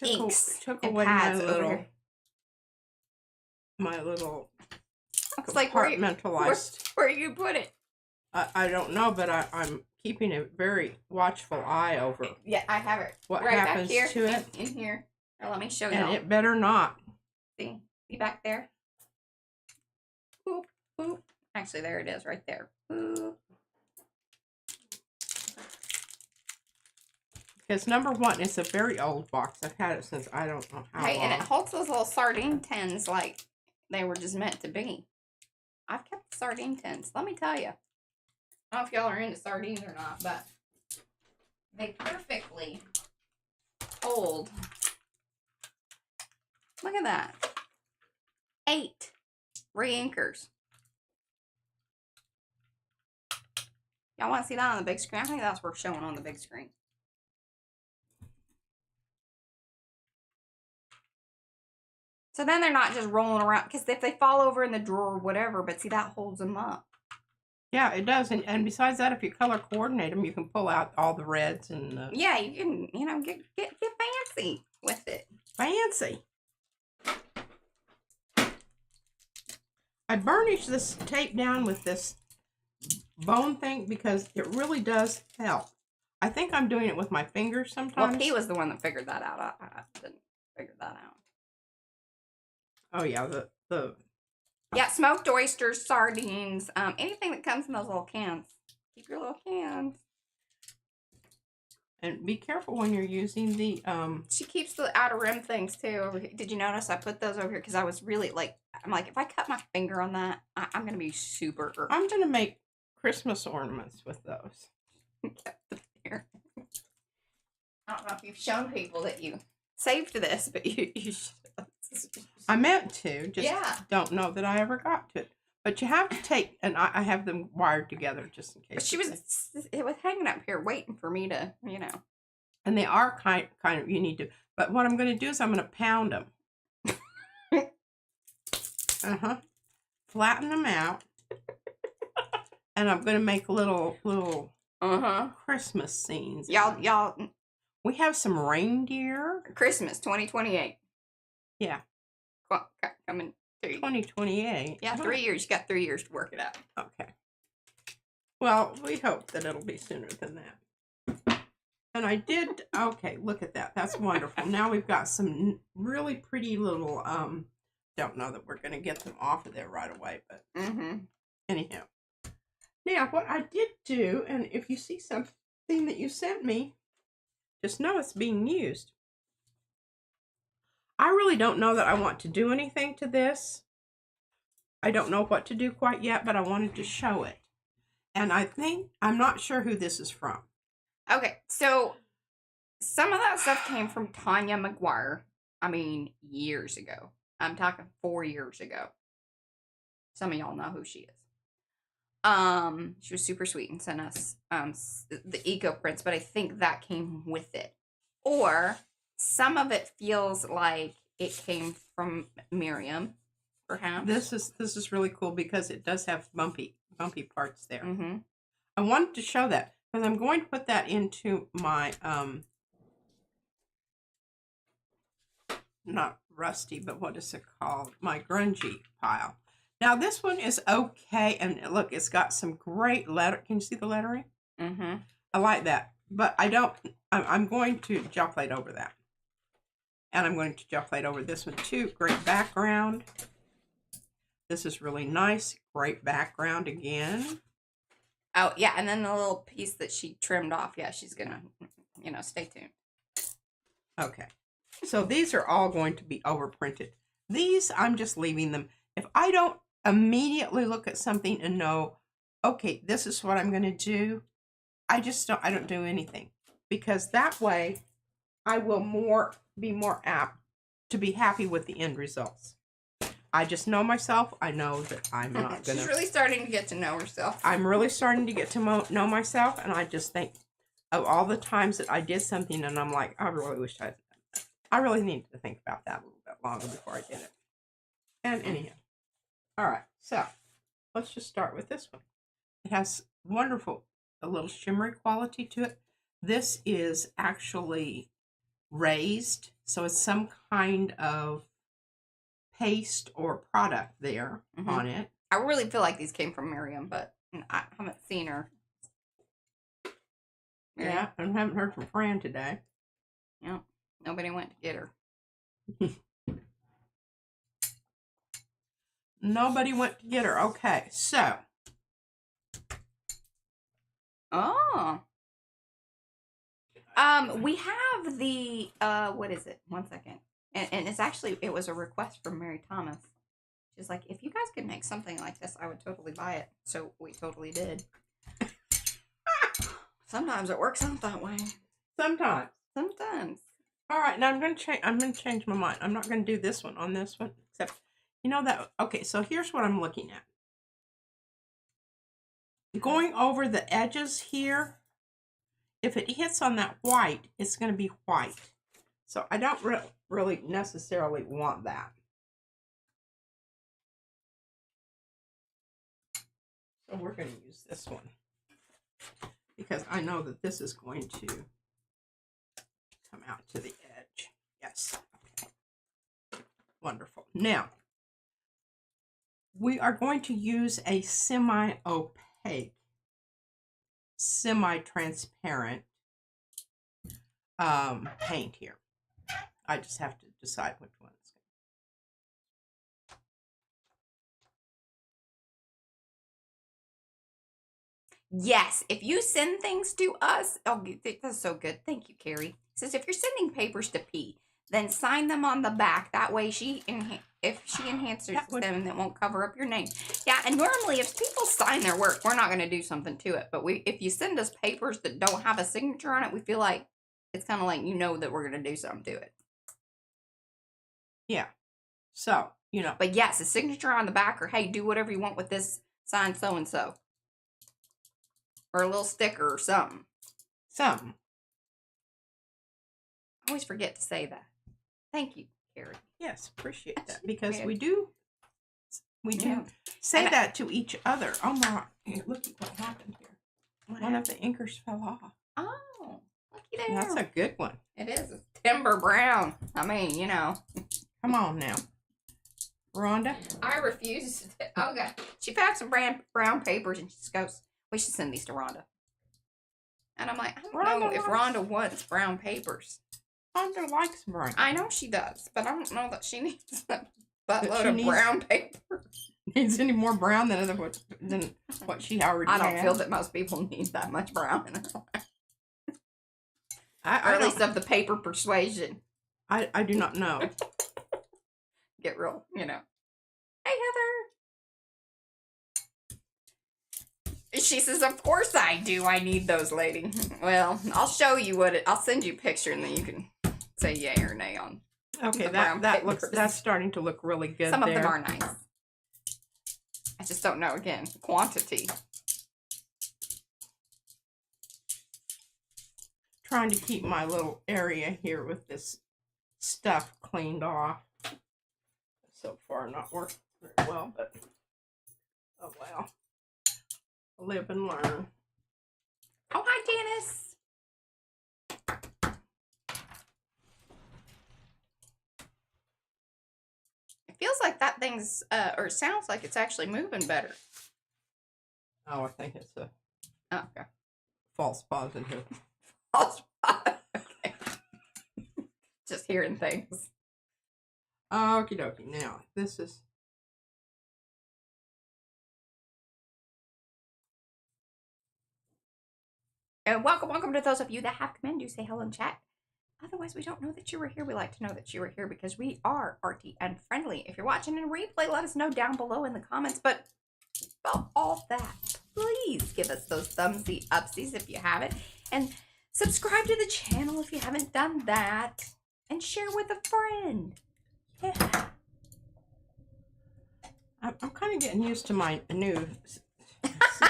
A: inks
C: took
A: and
C: away
A: pads over here.
C: my little
A: It's like where
C: compartmentalized.
A: you put it.
C: I don't know, but I'm keeping a very watchful eye over
A: Yeah, I have it
C: what
A: right
C: happens
A: back here
C: to it.
A: in here. Now, let me show you.
C: And it better not.
A: See back there. Boop, boop. Actually, there it is, right there. Boop.
C: Because number one, it's a very old box. I've had it since I don't know how
A: Hey,
C: long.
A: and it holds those little sardine tins like they were just meant to be. I've kept the sardine tins. Let me tell you. I don't know if y'all are into sardines or not, but they perfectly hold. Look at that. 8 re-inkers. Y'all want to see that on the big screen? I think that's worth showing on the big screen. So then they're not just rolling around, because if they fall over in the drawer or whatever, but see, that holds them up.
C: Yeah, it does. And besides that, if you color coordinate them, you can pull out all the reds and the...
A: Yeah, you can, get fancy with it.
C: Fancy. I burnished this tape down with this bone thing because it really does help. I think I'm doing it with my fingers sometimes.
A: Well, he was the one that figured that out. I didn't figure that out.
C: Oh yeah,
A: Yeah, smoked oysters, sardines, anything that comes in those little cans. Keep your little cans.
C: And be careful when you're using the
A: She keeps the outer rim things too over here. Did you notice I put those over here because I was really I'm like, if I cut my finger on that, I'm gonna be super irked.
C: I'm gonna make Christmas ornaments with those.
A: Here. I don't know if you've shown people that you saved this, but you should.
C: I meant to, just
A: Yeah.
C: don't know that I ever got to it. But you have to take, and I have them wired together just in case.
A: But it was hanging up here waiting for me to,
C: And they are kind of, you need to, but what I'm going to do is I'm going to pound them. Flatten them out. And I'm going to make little Christmas scenes.
A: Y'all,
C: we have some reindeer.
A: Christmas 2028.
C: Yeah.
A: Coming to you.
C: 2028.
A: Yeah, 3 years. You got 3 years to work it out.
C: Okay. Well, we hope that it'll be sooner than that. And I did, okay, look at that. That's wonderful. Now we've got some really pretty little, don't know that we're going to get them off of there right away, but anyhow. Now, what I did do, and if you see something that you sent me, just know it's being used. I really don't know that I want to do anything to this. I don't know what to do quite yet, but I wanted to show it. And I'm not sure who this is from.
A: Okay, so some of that stuff came from Tanya McGuire. I mean, years ago. I'm talking 4 years ago. Some of y'all know who she is. She was super sweet and sent us the eco prints, but I think that came with it. Or some of it feels like it came from Miriam, perhaps.
C: This is really cool because it does have bumpy parts there. I wanted to show that because I'm going to put that into my not rusty, but what is it called? My grungy pile. Now this one is okay, and look, it's got some great letter. Can you see the lettering? I like that, but I don't. I'm going to gel plate over that, and I'm going to gel plate over this one too. Great background. This is really nice. Great background again.
A: Oh yeah, and then the little piece that she trimmed off. Yeah, she's gonna, stay tuned.
C: Okay, so these are all going to be overprinted. These I'm just leaving them. If I don't immediately look at something and know, okay, this is what I'm going to do, I don't do anything, because that way I will be more apt to be happy with the end results. I just know myself. I know that I'm not going to.
A: She's really starting to get to know herself.
C: I'm really starting to get to know myself, and I just think of all the times that I did something and I'm like, I really wish I had done that. I really needed to think about that a little bit longer before I did it. And anyhow. All right, so let's just start with this one. It has wonderful, a little shimmery quality to it. This is actually raised, so it's some kind of paste or product there on it.
A: I really feel like these came from Miriam, but I haven't seen her.
C: Yeah, I haven't heard from Fran today.
A: Yeah, nobody went to get her.
C: Nobody went to get her. Okay, so.
A: Oh. We have the, what is it? 1 second. And it's actually, it was a request from Mary Thomas. She's like, if you guys could make something like this, I would totally buy it. So we totally did. Sometimes it works out that way.
C: Sometimes. All right, now I'm going to change my mind. I'm not going to do this one on this one, except, you know that, okay, so here's what I'm looking at. Going over the edges here, if it hits on that white, it's going to be white. So I don't really necessarily want that. So we're going to use this one, because I know that this is going to come out to the edge. Yes. Okay. Wonderful. Now, we are going to use a semi-opaque, semi-transparent paint here. I just have to decide which one it's going to be.
A: Yes, if you send things to us, oh, that's so good. Thank you, Carrie. It says if you're sending papers to P, then sign them on the back. That way, if she enhances them, it won't cover up your name. Yeah, and normally if people sign their work, we're not going to do something to it. But if you send us papers that don't have a signature on it, we feel like it's kind of like you know that we're going to do something to it.
C: Yeah. So, you know.
A: But yes, a signature on the back, or hey, do whatever you want with this, sign so and so. Or a little sticker or something.
C: Something.
A: I always forget to say that. Thank you, Carrie.
C: Yes, appreciate that, because we do say that to each other. Oh my, look at what happened here. One of the inkers fell off.
A: Oh, looky there.
C: That's a good one.
A: It is. It's timber brown. I mean, you know.
C: Come on now. Rhonda?
A: I refuse. Okay. She found some brown papers and she just goes, we should send these to Rhonda. And I'm like, I don't know if Rhonda wants brown papers.
C: Rhonda likes brown.
A: I know she does, but I don't know that she needs a buttload of brown paper.
C: Needs any more brown than what she already has.
A: I don't feel that most people need that much brown in their life. Or
C: at
A: least of the paper persuasion.
C: I do not know.
A: Get real, you know. Hey, Heather. She says, of course I do. I need those, lady. Well, I'll show you I'll send you a picture and then you can say yay or nay on.
C: Okay, that's starting to look really good.
A: Some of them are nice. I just don't know, again, quantity.
C: Trying to keep my little area here with this stuff cleaned off. So far not working very well, but oh well. Live and learn.
A: Oh, hi, Janice. It feels like that thing's, or sounds like it's actually moving better.
C: Oh, I think it's a
A: okay.
C: False positive.
A: False positive. Okay. Just hearing things.
C: Okie dokie. Now, this is...
A: And welcome to those of you that have come in. Do say hello in chat. Otherwise, we don't know that you were here. We like to know that you were here because we are arty and friendly. If you're watching in replay, let us know down below in the comments. But about all that, please give us those thumbsy upsies if you haven't. And subscribe to the channel if you haven't done that. And share with a friend. Yeah.
C: I'm kind of getting used to my new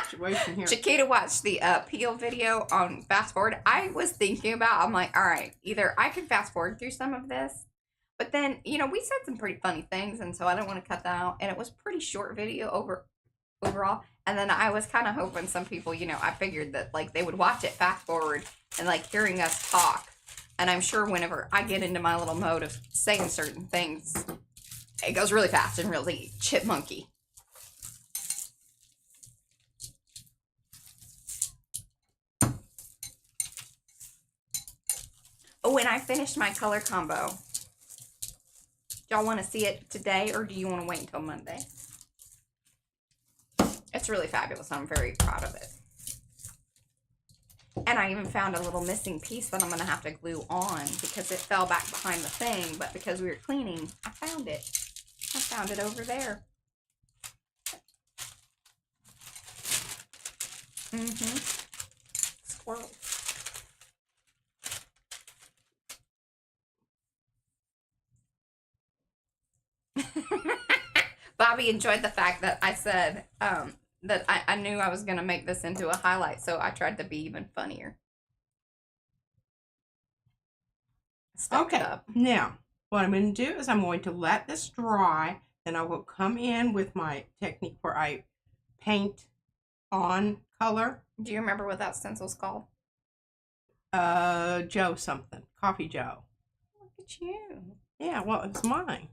C: situation here.
A: Chiquita watched the peel video on fast forward. I was thinking about, I'm like, all right, either I can fast forward through some of this, But then, you know, we said some pretty funny things, and so I didn't want to cut that out. And it was a pretty short video overall. And then I was kind of hoping some people, you know, I figured that like they would watch it fast forward and like hearing us talk. And I'm sure whenever I get into my little mode of saying certain things, it goes really fast and really chipmunky. Oh, and I finished my color combo. Y'all want to see it today, or do you want to wait until Monday? It's really fabulous. I'm very proud of it. And I even found a little missing piece that I'm going to have to glue on because it fell back behind the thing. But because we were cleaning, I found it. I found it over there. Squirrel. Bobby enjoyed the fact that I said that I knew I was going to make this into a highlight, so I tried to be even funnier.
C: Okay, now what I'm going to do is I'm going to let this dry, then I will come in with my technique where I paint on color.
A: Do you remember what that stencil's called?
C: Joe something. Coffee Joe.
A: Look at you.
C: Yeah, well, it's mine.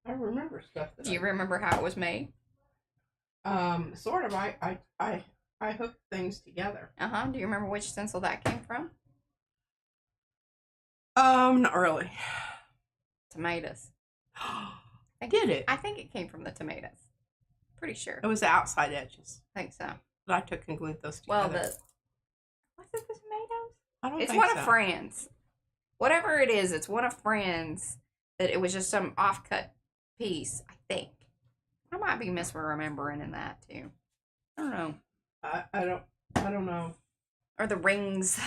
C: I remember stuff.
A: Do you remember how it was made?
C: Sort of. I hooked things together.
A: Do you remember which stencil that came from?
C: Not really.
A: Tomatoes.
C: Did it?
A: I think it came from the tomatoes. Pretty sure.
C: It was the outside edges.
A: I think so.
C: But I took and glued those
A: Well,
C: together.
A: was it the tomatoes?
C: I don't
A: It's
C: think
A: one
C: so.
A: of Fran's. Whatever it is, it's one of Fran's. That it was just some offcut piece, I think. I might be misremembering in that too. I don't know.
C: I don't know.
A: Or the rings.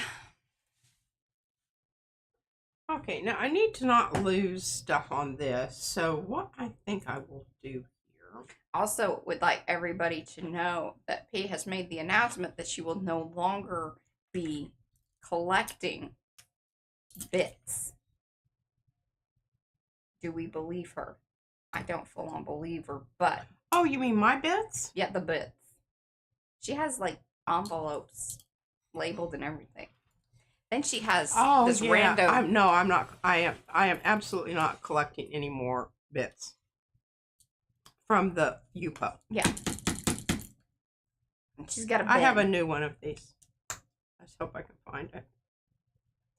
C: Okay, now I need to not lose stuff on this. So what I think I will do here.
A: Also, would like everybody to know that P has made the announcement that she will no longer be collecting bits. Do we believe her? I don't full on believe her, but
C: Oh, you mean my bits?
A: yeah, the bits. She has like envelopes labeled and everything. Then she has this random.
C: I'm not. I am absolutely not collecting any more bits from the UPO.
A: Yeah. She's got a bin.
C: I have a new one of these. I just hope I can find it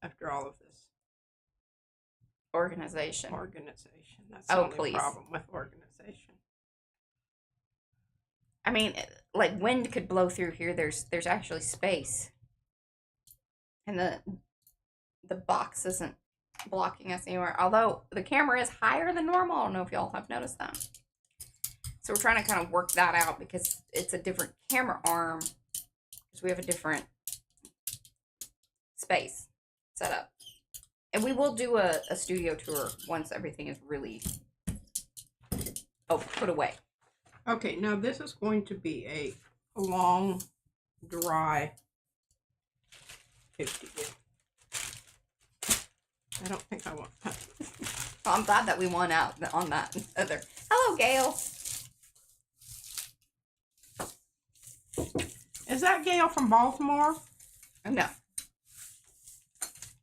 C: after all of this.
A: Organization.
C: That's the only
A: please.
C: problem with organization.
A: I mean, like wind could blow through here. There's actually space. And the box isn't blocking us anywhere. Although the camera is higher than normal. I don't know if y'all have noticed that. So we're trying to kind of work that out because it's a different camera arm. Because we have a different space set up. And we will do a studio tour once everything is really put away.
C: Okay, now this is going to be a long, dry 50. I don't think I want that.
A: Well, I'm glad that we won out on that other. Hello, Gail.
C: Is that Gail from Baltimore?
A: No,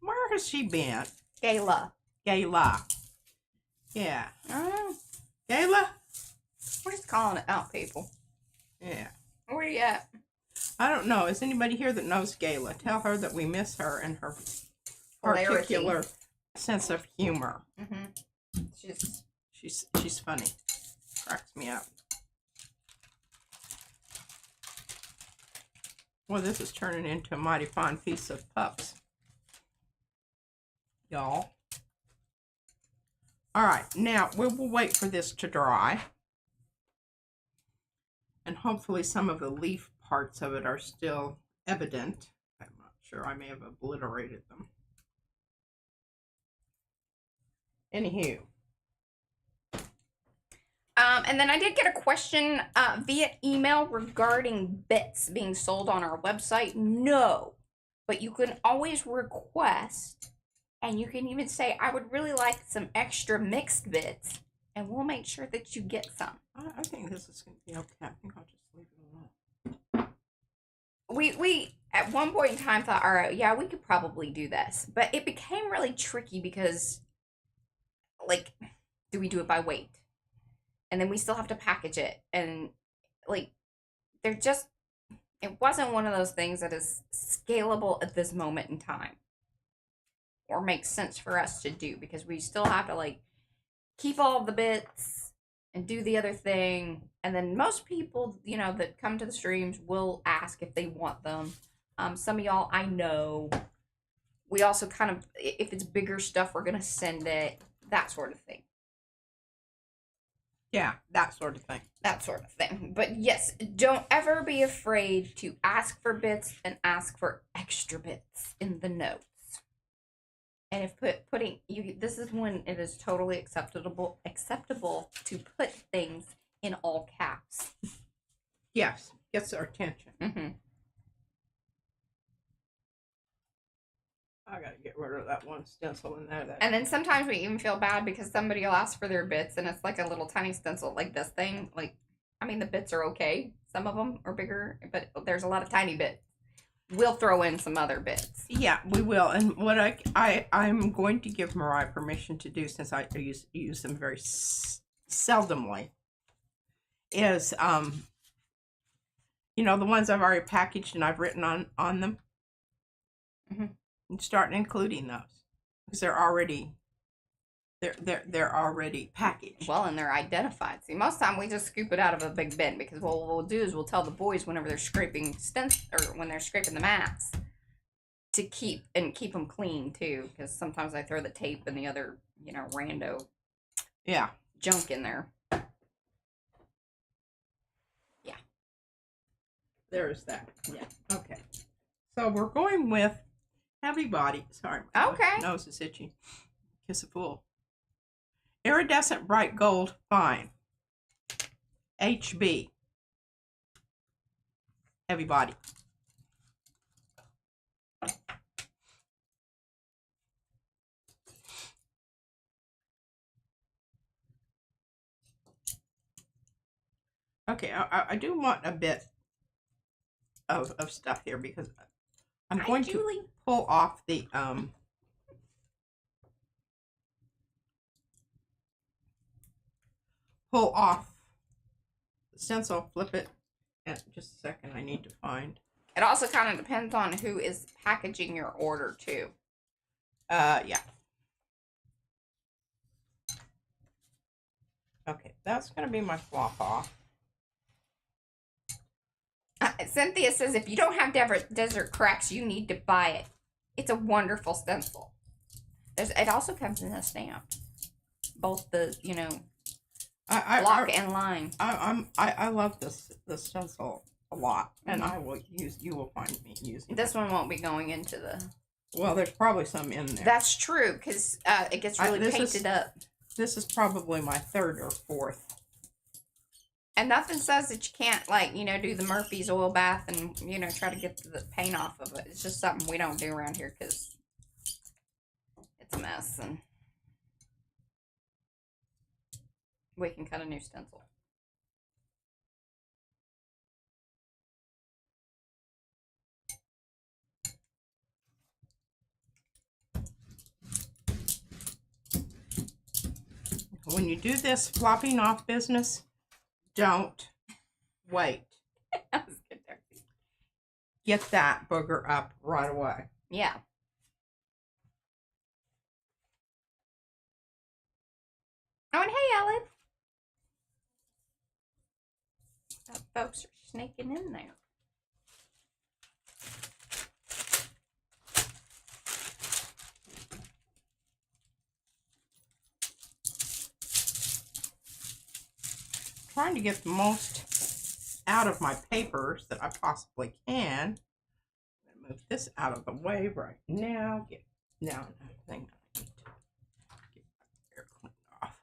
C: Where has she been?
A: Gayla.
C: Gayla. Yeah.
A: I don't know.
C: Gayla?
A: We're just calling it out, people.
C: Yeah.
A: Where you at?
C: I don't know. Is anybody here that knows Gayla? Tell her that we miss her and her
A: Hilarity.
C: particular sense of humor. She's funny. Cracks me up. Well, this is turning into a mighty fine piece of pups. Y'all. All right, now we will wait for this to dry. And hopefully some of the leaf parts of it are still evident. I'm not sure. I may have obliterated them. Anywho.
A: And then I did get a question via email regarding bits being sold on our website. No, but you can always request And you can even say, I would really like some extra mixed bits. And we'll make sure that you get some.
C: I think this is going to be okay. I think I'll just leave it alone.
A: We at one point in time thought, all right, yeah, we could probably do this. But it became really tricky because, like, do we do it by weight? And then we still have to package it. And, like, it wasn't one of those things that is scalable at this moment in time. Or makes sense for us to do. Because we still have to, like, keep all the bits and do the other thing. And then most people, you know, that come to the streams will ask if they want them. Some of y'all I know. We also kind of, if it's bigger stuff, we're going to send it. That sort of thing.
C: Yeah, that sort of thing.
A: That sort of thing. But yes, don't ever be afraid to ask for bits and ask for extra bits in the notes. And if putting you, this is when it is totally acceptable to put things in all caps.
C: Yes, gets our attention.
A: Mm-hmm.
C: I gotta get rid of that one stencil in there.
A: And then sometimes we even feel bad because somebody will ask for their bits and it's like a little tiny stencil like this thing. Like, I mean, the bits are okay. Some of them are bigger, but there's a lot of tiny bits. We'll throw in some other bits.
C: Yeah, we will. And what I'm going to give Mariah permission to do, since I use them very seldomly, is you know, the ones I've already packaged and I've written on them.
A: Mm-hmm.
C: And start including those because they're already packaged.
A: Well, and they're identified. See, most of the time we just scoop it out of a big bin because what we'll do is we'll tell the boys whenever they're scraping or when they're scraping the mats to keep them clean too, because sometimes I throw the tape and the other, you know, rando junk in there. Yeah.
C: There's that. Yeah. Okay. So we're going with heavy body. Sorry.
A: Okay.
C: My nose is itchy. Kiss a fool. Iridescent bright gold fine. HB. Heavy body. Okay, I do want a bit of stuff here because I'm going to pull off the stencil, flip it, and just a second, I need to find.
A: It also kind of depends on who is packaging your order too.
C: Yeah. Okay, that's gonna be my flop off.
A: Cynthia says if you don't have desert cracks, you need to buy it. It's a wonderful stencil. It also comes in a stamp. Both the, you know, block and line.
C: I love this stencil a lot, and you will find me using
A: this one won't be going into the.
C: Well, there's probably some in there.
A: That's true because it gets really painted up.
C: This is probably my third or fourth.
A: And nothing says that you can't, like, you know, do the Murphy's oil bath and, you know, try to get the paint off of it. It's just something we don't do around here because it's a mess. And we can cut a new stencil.
C: When you do this flopping off business, don't wait.
A: That was good, Darcy.
C: Get that booger up right away.
A: Yeah. Oh, and hey, Ellen. Folks are sneaking in there.
C: Trying to get the most out of my papers that I possibly can. I'm going to move this out of the way right now. Get down everything I need to get my hair cleaned off.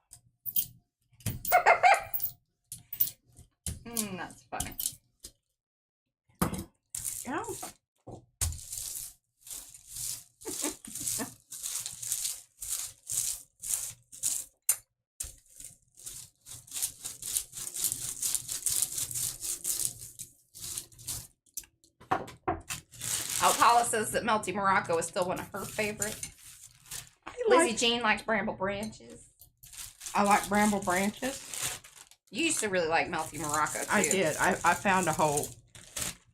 A: That's funny.
C: Yeah.
A: Oh, Paula says that Melty Morocco is still one of her favorites. Lizzie Jean likes bramble branches.
C: I like bramble branches.
A: You used to really like Melty Morocco, too.
C: I did. I found a whole...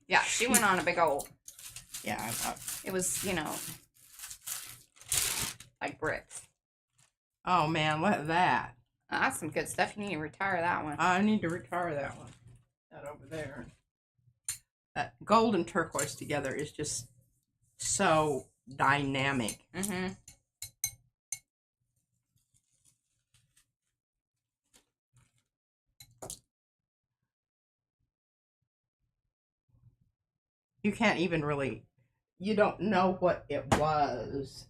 A: Yeah, she went on a big old...
C: Yeah,
A: It was, you know, like bricks.
C: oh, man, look at that.
A: That's some good stuff. You need to retire that one.
C: I need to retire that one. That over there. That gold and turquoise together is just so dynamic.
A: Mm-hmm.
C: You can't even really, you don't know what it was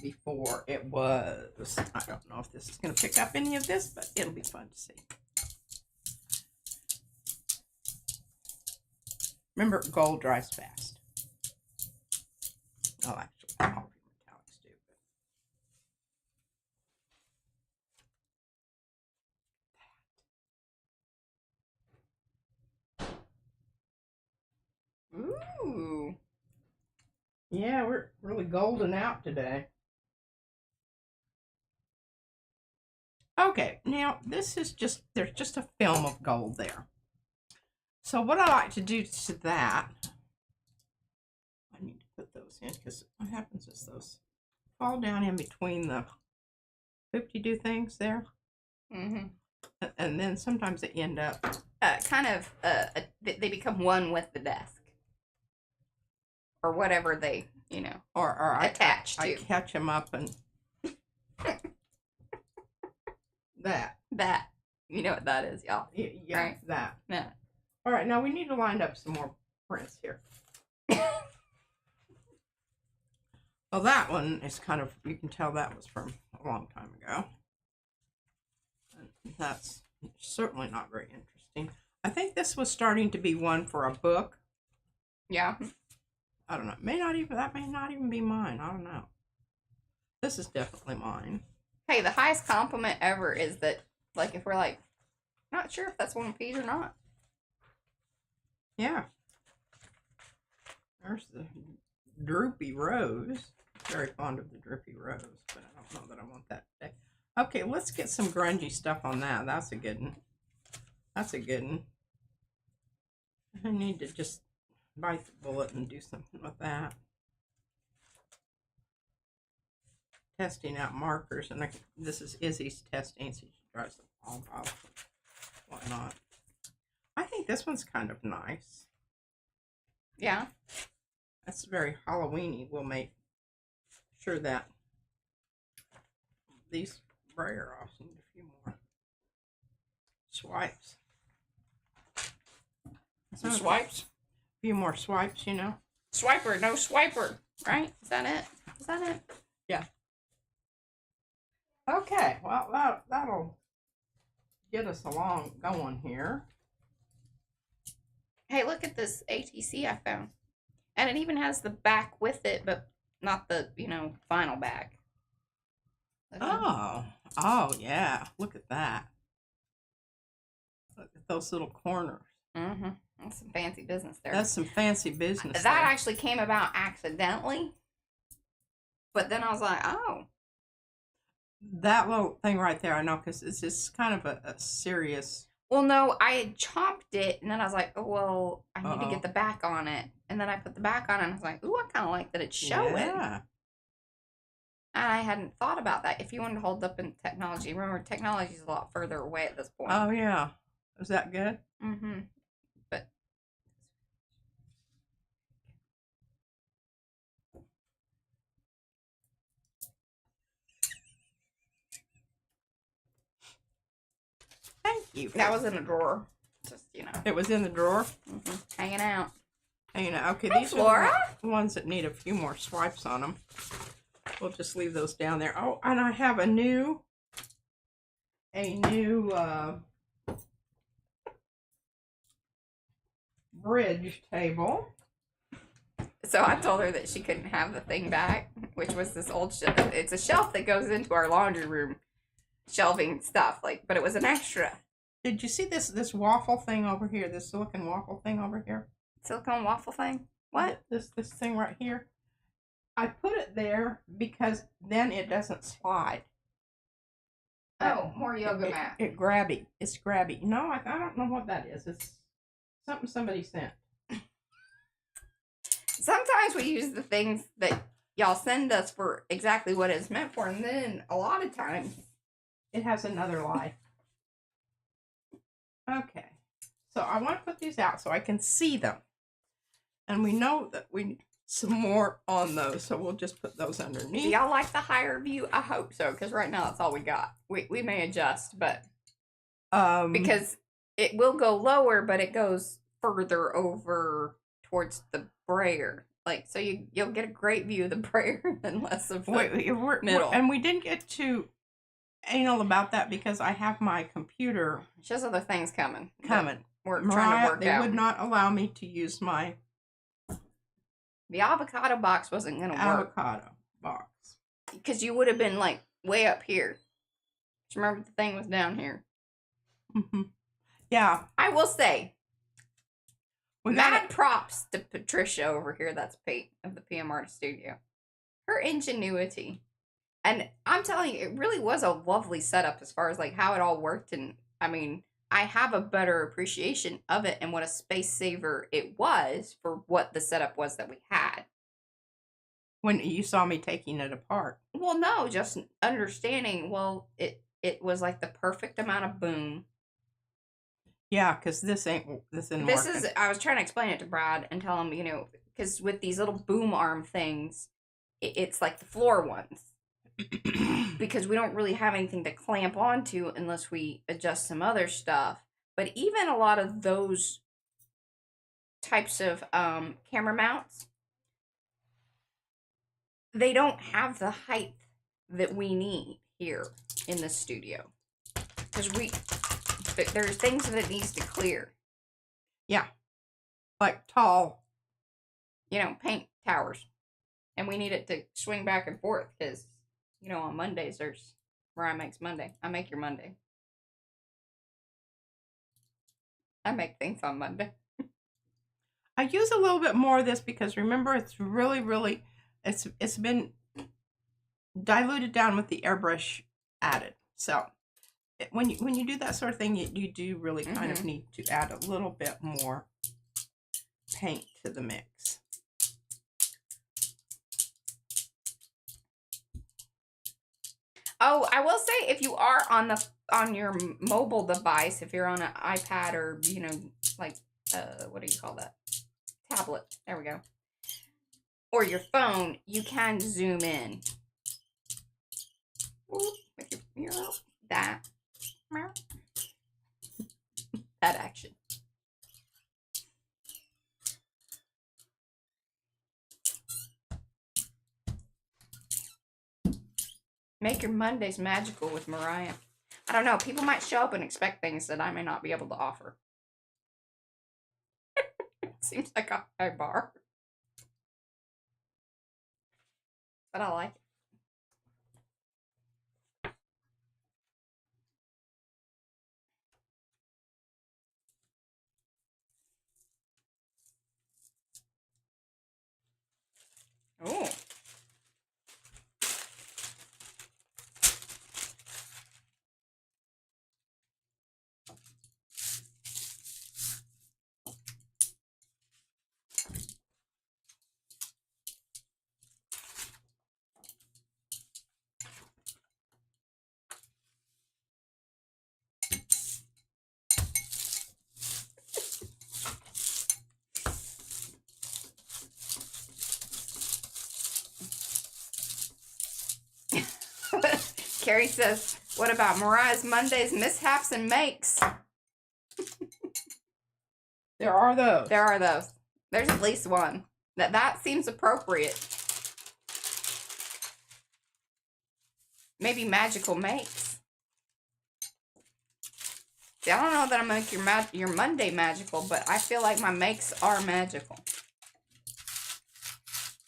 C: before it was. I don't know if this is going to pick up any of this, but it'll be fun to see. Remember, gold dries fast. Oh, actually, all metallics do.
A: Ooh.
C: Yeah, we're really golden out today. Okay, now this is just, there's just a film of gold there. So what I like to do to that, I need to put those in because what happens is those fall down in between the hoop-de-doo things there.
A: Mm-hmm.
C: And then sometimes they end up...
A: they become one with the desk. Or whatever they, you know,
C: or
A: attach to.
C: I catch them up and... that.
A: That. You know what that is, y'all.
C: Yeah,
A: right?
C: that.
A: Yeah.
C: All right, now we need to line up some more prints here. Well, that one is kind of, you can tell that was from a long time ago. And that's certainly not very interesting. I think this was starting to be one for a book.
A: Yeah.
C: I don't know. That may not even be mine. I don't know. This is definitely mine.
A: Hey, the highest compliment ever is that, like, if we're like, not sure if that's one of P's or not.
C: Yeah. There's the droopy rose. Very fond of the droopy rose, but I don't know that I want that today. Okay, let's get some grungy stuff on that. That's a good one. That's a good one. I need to just bite the bullet and do something with that. Testing out markers, and this is Izzy's testing, so she tries them all off. Why not? I think this one's kind of nice.
A: Yeah.
C: That's very Halloween-y. We'll make sure that these brayer offs need a few more swipes.
A: Some swipes?
C: A few more swipes, you know.
A: Swiper, no swiper, right? Is that it? Is that it?
C: Yeah. Okay, well, that'll get us along going here.
A: Hey, look at this ATC I found. And it even has the back with it, but not the, you know, final back.
C: Oh, yeah. Look at that. Look at those little corners.
A: Mm-hmm. That's some fancy business there.
C: That's some fancy business.
A: That actually came about accidentally. But then I was like, oh.
C: That little thing right there, I know, because it's just kind of a serious...
A: Well, no, I had chopped it, and then I was like, oh, well, I need to get the back on it. And then I put the back on it, and I was like, ooh, I kind of like that it's showing.
C: Yeah.
A: And I hadn't thought about that. If you wanted to hold up in technology, remember, technology is a lot further away at this point.
C: Oh, yeah. Is that good?
A: Mm-hmm. But...
C: Thank you.
A: That was in the drawer. Just, you know.
C: It was in the drawer?
A: Mm-hmm. Hanging out.
C: Hanging out. Okay,
A: Hi,
C: these
A: Flora.
C: are the ones that need a few more swipes on them. We'll just leave those down there. Oh, and I have a new bridge table.
A: So I told her that she couldn't have the thing back, which was this old shelf. It's a shelf that goes into our laundry room shelving stuff, like, but it was an extra.
C: Did you see this waffle thing over here? This silicone waffle thing over here?
A: Silicone waffle thing? What?
C: This thing right here. I put it there because then it doesn't slide.
A: Oh, more yoga mat.
C: It's grabby. No, I don't know what that is. It's something somebody sent.
A: Sometimes we use the things that y'all send us for exactly what it's meant for, and then a lot of times
C: it has another life. Okay, so I want to put these out so I can see them. And we know that we need some more on those, so we'll just put those underneath.
A: Do y'all like the higher view? I hope so, because right now that's all we got. We may adjust, but because it will go lower, but it goes further over towards the brayer. Like, so you'll get a great view of the brayer and less of the middle.
C: And we didn't get too anal about that because I have my computer.
A: She has other things coming. We're
C: Mariah,
A: trying to work
C: they
A: out.
C: would not allow me to use my
A: The avocado box wasn't going to work.
C: avocado box.
A: Because you would have been, like, way up here. Just remember the thing was down here.
C: Mm-hmm. Yeah.
A: I will say,
C: We
A: mad props to Patricia over here. That's Pete of the PM Artist Studio. Her ingenuity. And I'm telling you, it really was a lovely setup as far as, like, how it all worked. And, I mean, I have a better appreciation of it and what a space saver it was for what the setup was that we had.
C: When you saw me taking it apart.
A: Well, no, just understanding, well, it was like the perfect amount of boom.
C: Yeah, because this isn't working.
A: I was trying to explain it to Brad and tell him, you know, because with these little boom arm things, it's like the floor ones. Because we don't really have anything to clamp onto unless we adjust some other stuff. But even a lot of those types of camera mounts, they don't have the height that we need here in the studio. Because there's things that it needs to clear.
C: Yeah. Like tall.
A: You know, paint towers. And we need it to swing back and forth because, you know, on Mondays there's Mariah makes Monday. I make your Monday. I make things on Monday.
C: I use a little bit more of this because remember it's really it's been diluted down with the airbrush added. So when you do that sort of thing, you do really kind of need to add a little bit more paint to the mix.
A: Oh, I will say if you are on your mobile device, if you're on an iPad or, you know, like what do you call that? Tablet. There we go. Or your phone, you can zoom in. Ooh, with your that action. Make your Mondays magical with Mariah. I don't know. People might show up and expect things that I may not be able to offer. Seems like a high bar. But I like it. Oh. Carrie says, what about Mariah's Mondays, mishaps, and makes?
C: There are those.
A: There are those. There's at least one. That seems appropriate. Maybe magical makes. See, I don't know that I'm going to make your Monday magical, but I feel like my makes are magical.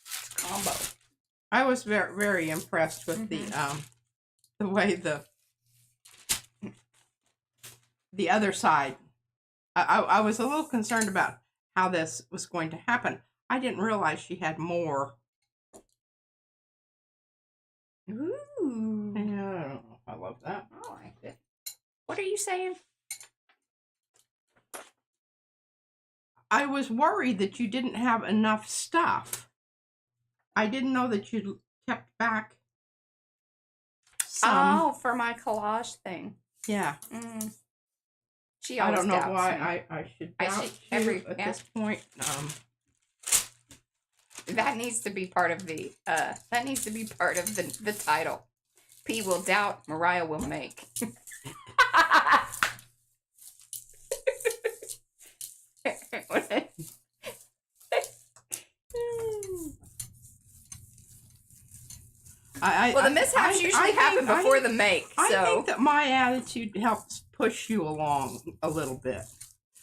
A: It's a combo.
C: I was very impressed with the way the other side. I was a little concerned about how this was going to happen. I didn't realize she had more.
A: Ooh.
C: Yeah, I don't know if I love that.
A: I like it. What are you saying?
C: I was worried that you didn't have enough stuff. I didn't know that you kept back some.
A: Oh, for my collage thing.
C: Yeah.
A: She
C: I
A: always
C: don't know
A: doubts
C: why
A: me.
C: I should
A: I
C: doubt
A: should-
C: you at this point.
A: That needs to be part of the the title. P will doubt, Mariah will make. Well, the mishaps usually happen before the make, so
C: I think that my attitude helps push you along a little bit.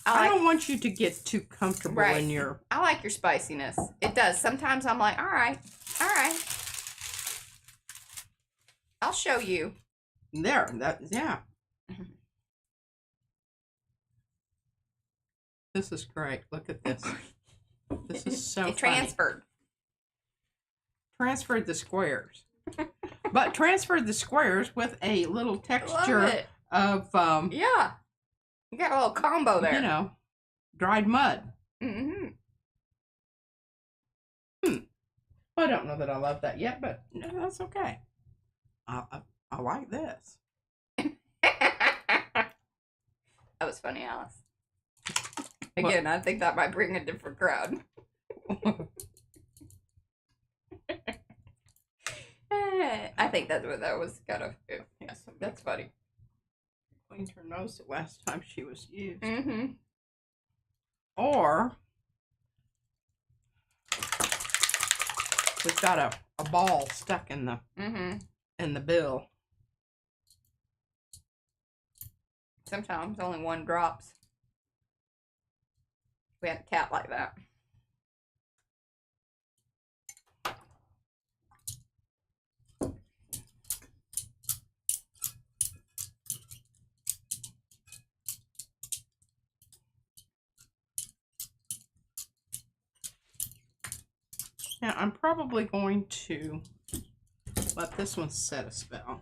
C: I don't want you to get too comfortable in your...
A: I like your spiciness. It does. Sometimes I'm like, all right. I'll show you.
C: There, yeah. This is great. Look at this. This is so
A: It transferred.
C: Transferred the squares. But transferred the squares with a little texture of...
A: yeah. You got a little combo there.
C: You know, dried mud.
A: Mm-hmm.
C: I don't know that I love that yet, but no, that's okay. I like this.
A: That was funny, Alice. Again, I think that might bring a different crowd. I think that was kind of, yes, that's funny.
C: Cleaned her nose the last time she was used.
A: Mm-hmm.
C: Or we've got a ball stuck in the bill.
A: Sometimes only one drops. We had a cat like that.
C: Now, I'm probably going to let this one set a spell.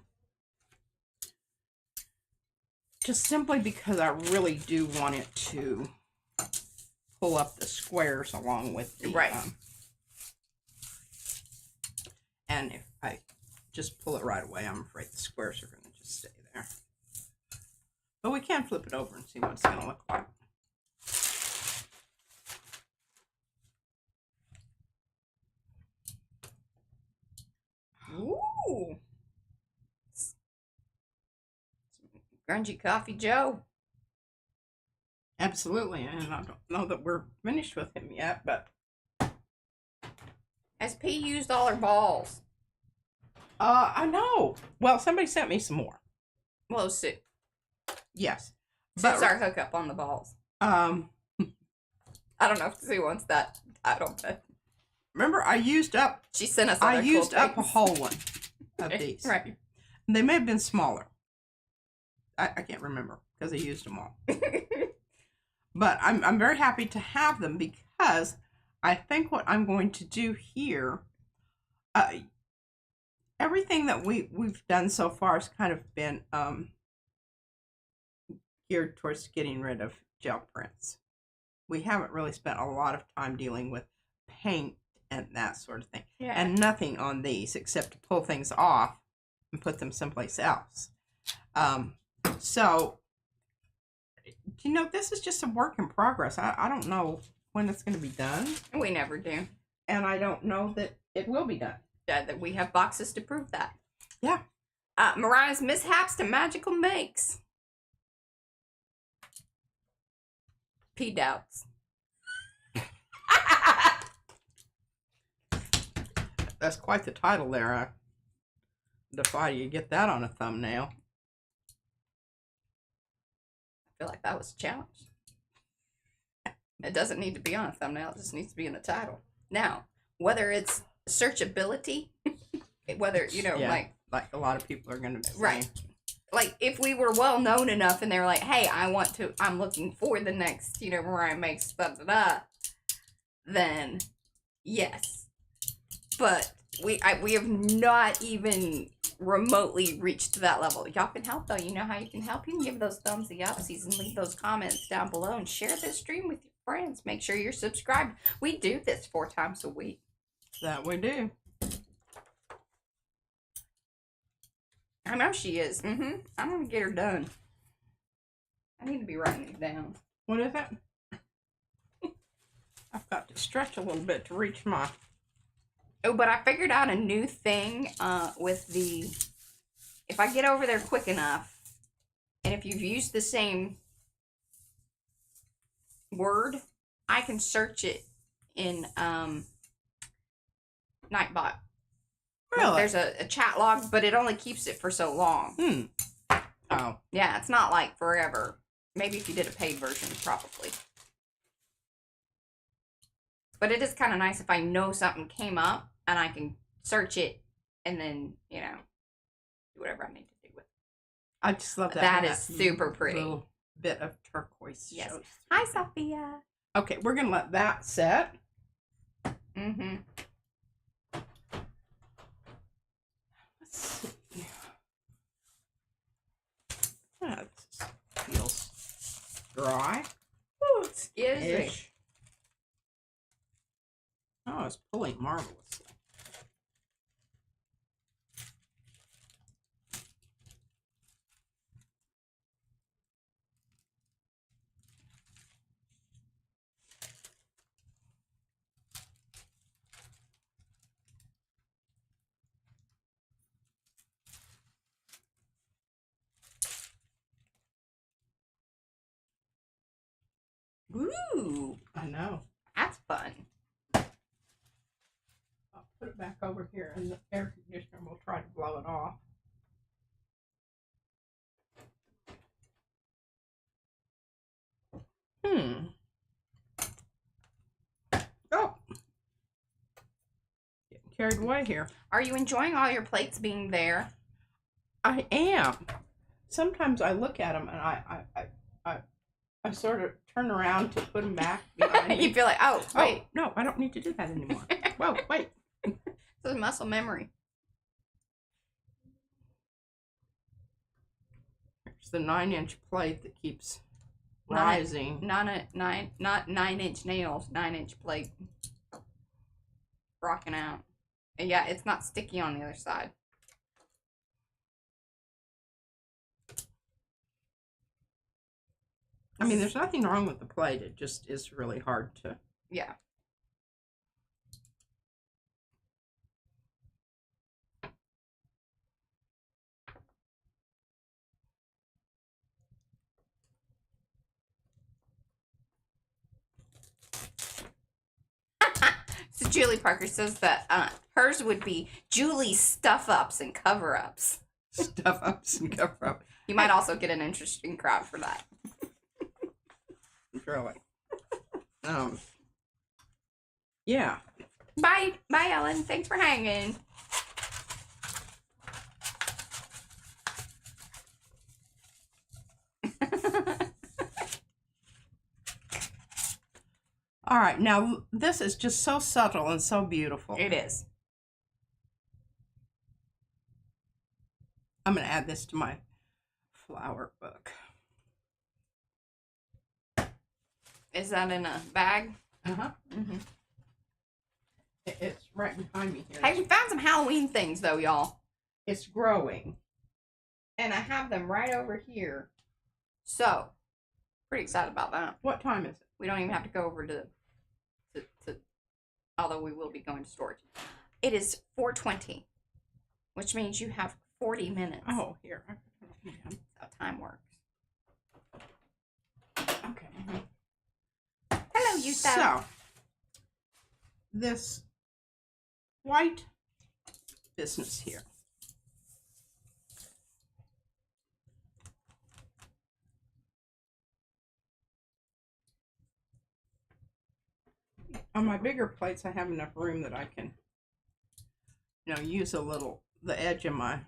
C: Just simply because I really do want it to pull up the squares along with the... and if I just pull it right away, I'm afraid the squares are going to just stay there. But we can flip it over and see what it's going to look like.
A: Ooh. Grungy Coffee Joe.
C: Absolutely, and I don't know that we're finished with him yet, but...
A: Has P used all her balls?
C: I know. Well, somebody sent me some more.
A: Well, Sue.
C: Yes.
A: Sue's our hookup on the balls. I don't know if Sue wants that title, but...
C: Remember, I used up...
A: She sent us
C: I used up a whole one of these.
A: Right.
C: They may have been smaller. I can't remember because I used them all. But I'm very happy to have them because I think what I'm going to do here, everything that we've done so far has kind of been geared towards getting rid of gel prints. We haven't really spent a lot of time dealing with paint and that sort of thing.
A: Yeah.
C: And nothing on these except to pull things off and put them someplace else. So, you know, this is just a work in progress. I don't know when it's going to be done.
A: We never do.
C: And I don't know that it will be done.
A: That we have boxes to prove that.
C: Yeah.
A: Mariah's mishaps to magical makes. P doubts.
C: That's quite the title there. I defy you get that on a thumbnail.
A: I feel like that was a challenge. It doesn't need to be on a thumbnail. It just needs to be in the title. Now, whether it's searchability, whether, you know, like
C: a lot of people are going to say.
A: Right. Like, if we were well known enough and they were like, hey, I'm looking for the next, you know, Mariah makes da da da, then Yes. But we have not even remotely reached that level. Y'all can help though. You know how you can help? You can give those thumbsy upsies and leave those comments down below and share this stream with your friends. Make sure you're subscribed. We do this 4 times a week.
C: That we do.
A: I know she is. I'm gonna get her done. I need to be writing these down.
C: What is it? I've got to stretch a little bit to reach my...
A: Oh, but I figured out a new thing with the... If I get over there quick enough, and if you've used the same word, I can search it in Nightbot.
C: Really?
A: Like there's a chat log, but it only keeps it for so long.
C: Oh.
A: Yeah, it's not like forever. Maybe if you did a paid version, probably. But it is kind of nice if I know something came up and I can search it and then, you know, do whatever I need to do with it.
C: I just love that.
A: That is super pretty.
C: Little bit of turquoise.
A: Yes.
C: Shows.
A: Hi, Sophia.
C: Okay, we're going to let that set. Let's see. That feels dry.
A: Oh, excuse me.
C: Ish. Oh, it's pulling marvelously.
A: Ooh,
C: I know.
A: that's fun.
C: I'll put it back over here in the air conditioner and we'll try to blow it off. Oh. Getting carried away here.
A: Are you enjoying all your plates being there?
C: I am. Sometimes I look at them and I sort of turn around to put them back behind me.
A: You feel like, oh, wait.
C: Oh, no, I don't need to do that anymore. Whoa, wait.
A: It's a muscle memory.
C: There's the 9-inch plate that keeps rising.
A: Not 9-inch nails, 9-inch plate. Rocking out. And yeah, it's not sticky on the other side.
C: I mean, there's nothing wrong with the plate. It just is really hard to...
A: Yeah. So Julie Parker says that hers would be Julie's stuff-ups and cover-ups.
C: Stuff-ups and cover-up.
A: You might also get an interesting crowd for that.
C: Really. Yeah.
A: Bye, Ellen. Thanks for hanging.
C: All right, now this is just so subtle and so beautiful.
A: It is.
C: I'm going to add this to my flower book.
A: Is that in a bag?
C: Uh-huh. It's right behind me here.
A: Hey, we found some Halloween things, though, y'all.
C: It's growing.
A: And I have them right over here. So, pretty excited about that.
C: What time is it?
A: We don't even have to go over to although we will be going to storage. It is 4:20, which means you have 40 minutes.
C: Oh, here.
A: That's how time works.
C: Okay.
A: Hello, you
C: So, this white business here. On my bigger plates, I have enough room that I can, you know, use a little, the edge of my,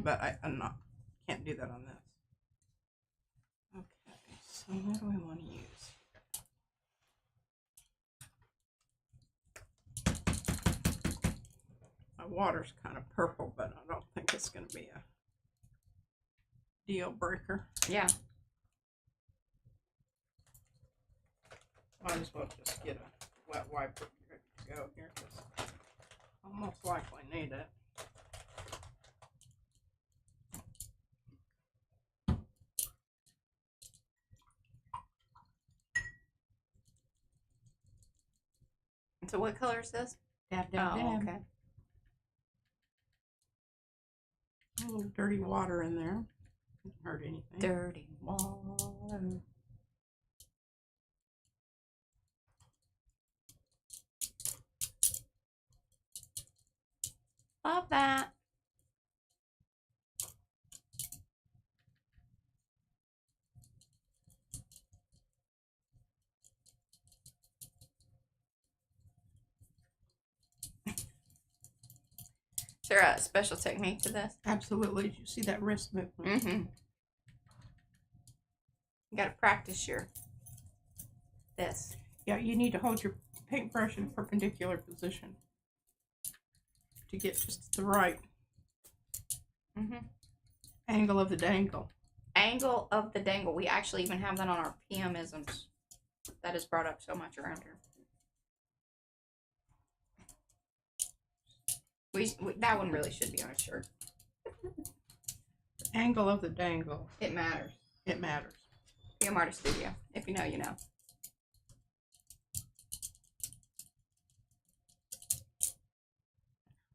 C: but can't do that on this. Okay, so what do we want to use? My water's kind of purple, but I don't think it's going to be a deal breaker.
A: Yeah.
C: Might as well just get a wet wiper ready to go here, because I'll most likely need it.
A: So what color is this?
C: Dab, dab,
A: Oh,
C: dab.
A: okay.
C: A little dirty water in there. Doesn't hurt anything.
A: Dirty water. Love that. Is there a special technique to this?
C: Absolutely. Did you see that wrist movement?
A: Mm-hmm. You gotta practice this.
C: Yeah, you need to hold your paintbrush in a perpendicular position to get just the right angle of the dangle.
A: Angle of the dangle. We actually even have that on our PM-isms. That is brought up so much around here. That one really should be on a shirt.
C: Angle of the dangle.
A: It matters.
C: It matters.
A: PM Artist Studio. If you know, you know.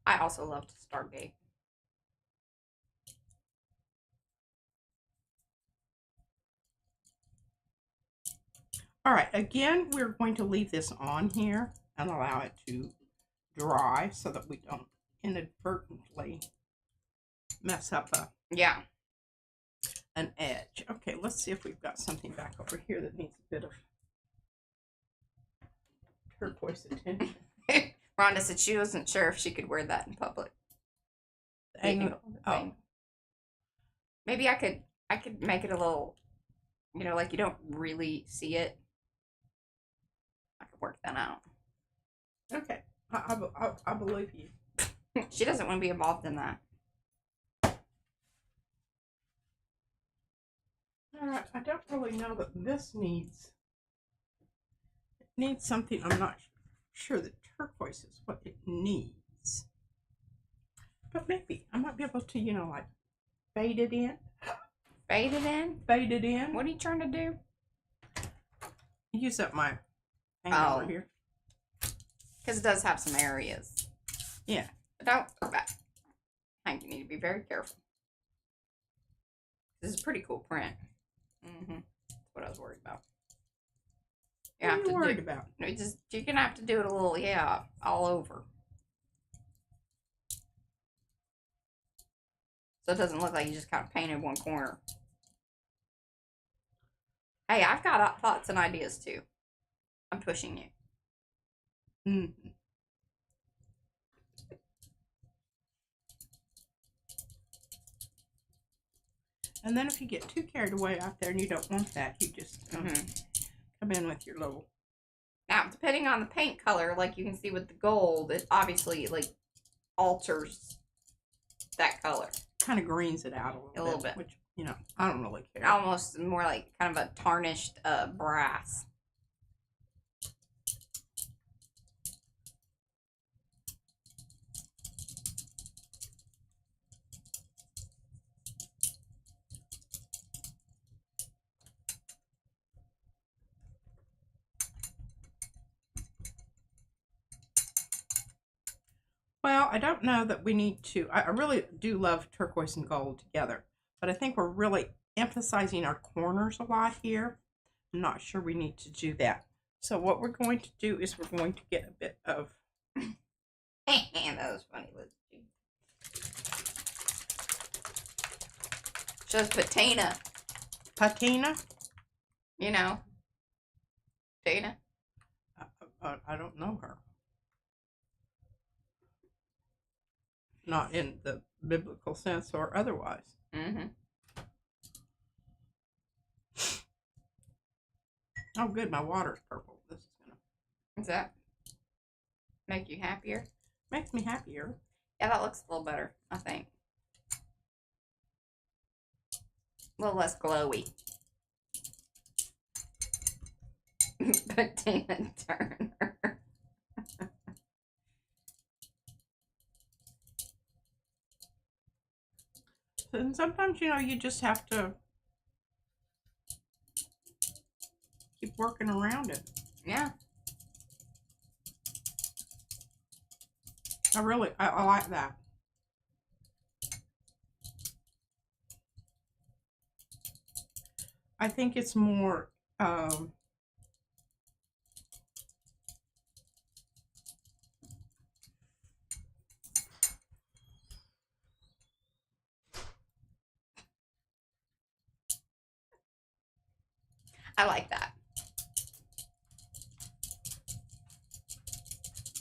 A: I also love to Stargate.
C: All right, again, we're going to leave this on here and allow it to dry so that we don't inadvertently mess up an edge. Okay, let's see if we've got something back over here that needs a bit of turquoise attention.
A: Rhonda said she wasn't sure if she could wear that in public.
C: The angle. Oh,
A: maybe I could make it a little, you know, like you don't really see it. I could work that out.
C: okay. I believe you.
A: She doesn't want to be involved in that.
C: All right, I don't really know that this needs something. I'm not sure that turquoise is what it needs, but maybe I might be able to, you know, like fade it in.
A: Fade it in?
C: Fade it in.
A: What are you trying to do?
C: Use up my angle over here.
A: Because it does have some areas.
C: Yeah.
A: But don't go back. I think you need to be very careful. This is a pretty cool print. That's what I was worried about.
C: What are you worried about?
A: You're gonna have to do it a little, all over. So it doesn't look like you just kind of painted one corner. Hey, I've got thoughts and ideas too. I'm pushing you.
C: And then if you get too carried away out there and you don't want that, you just come in with your little.
A: Now, depending on the paint color, like you can see with the gold, it obviously like alters that color.
C: Kind of greens it out a little bit. Which, you know, I don't really care.
A: Almost more like kind of a tarnished brass.
C: Well, I don't know that we need to. I really do love turquoise and gold together, but I think we're really emphasizing our corners a lot here. I'm not sure we need to do that. So what we're going to do is we're going to get a bit of.
A: That was funny. Shows patina.
C: Patina?
A: You know. Patina.
C: I don't know her. Not in the biblical sense or otherwise. Oh, good. My water's purple. This is gonna.
A: Does that make you happier?
C: Makes me happier.
A: Yeah, that looks a little better, I think. A little less glowy. Tina Turner.
C: And sometimes, you just have to keep working around it.
A: Yeah.
C: I like that. I think it's more,
A: I like that.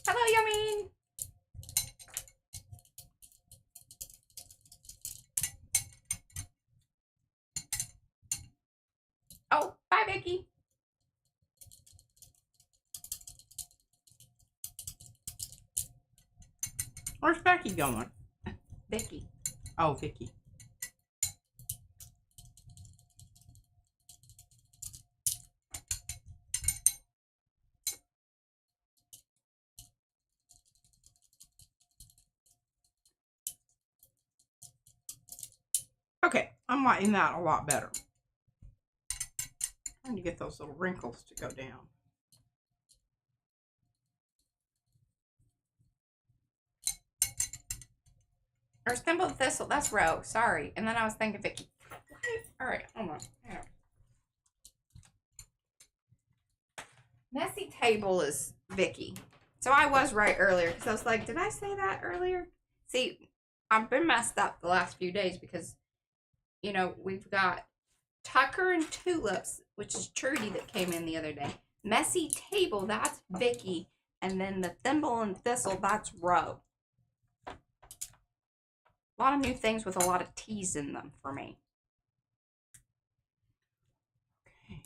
A: Hello, Yummy. Oh, bye, Vicky.
C: where's Becky going?
A: Vicky.
C: Oh, Vicky. Okay, I'm liking that a lot better. Trying to get those little wrinkles to go down.
A: Or Thimble Thistle. That's Row. Sorry. And then I was thinking Vicky. All right, hold on. Yeah. Messy Table is Vicky. So I was right earlier because I was like, did I say that earlier? See, I've been messed up the last few days because, we've got Tucker and Tulips, which is Trudy that came in the other day. Messy Table, that's Vicky. And then the Thimble and Thistle, that's Row. A lot of new things with a lot of T's in them for me.
C: Okay.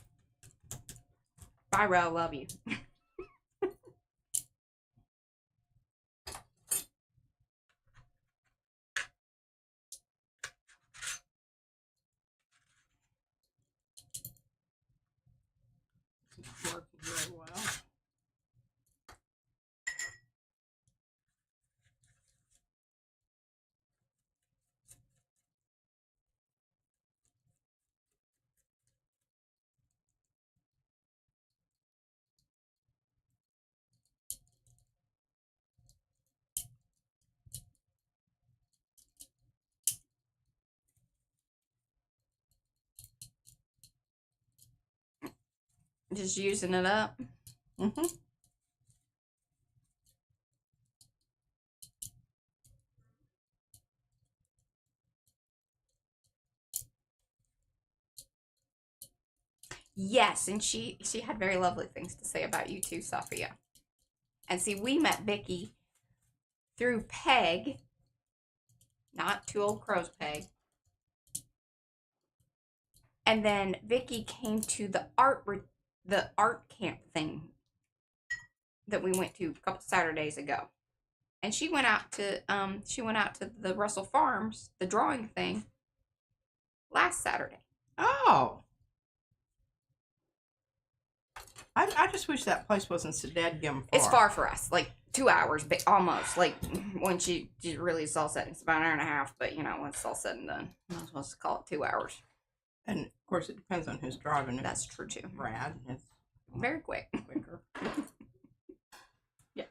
A: Bye, Row. Love you.
C: It's working very well.
A: Just using it up.
C: Mm-hmm.
A: Yes, and she had very lovely things to say about you too, Sophia. And see, we met Vicky through Peg, not Two Old Crows Peg. And then Vicky came to the art camp thing that we went to a couple Saturdays ago. And she went out to the Russell Farms, the drawing thing, last Saturday.
C: Oh. I just wish that place wasn't so dadgum far.
A: It's far for us, like 2 hours, but almost. Like when she really is all said, it's about an hour and a half. But when it's all said and done, I'm supposed to call it 2 hours.
C: And of course, it depends on who's driving.
A: That's true too.
C: Brad, it's
A: Very quick.
C: quicker.
A: Yeah.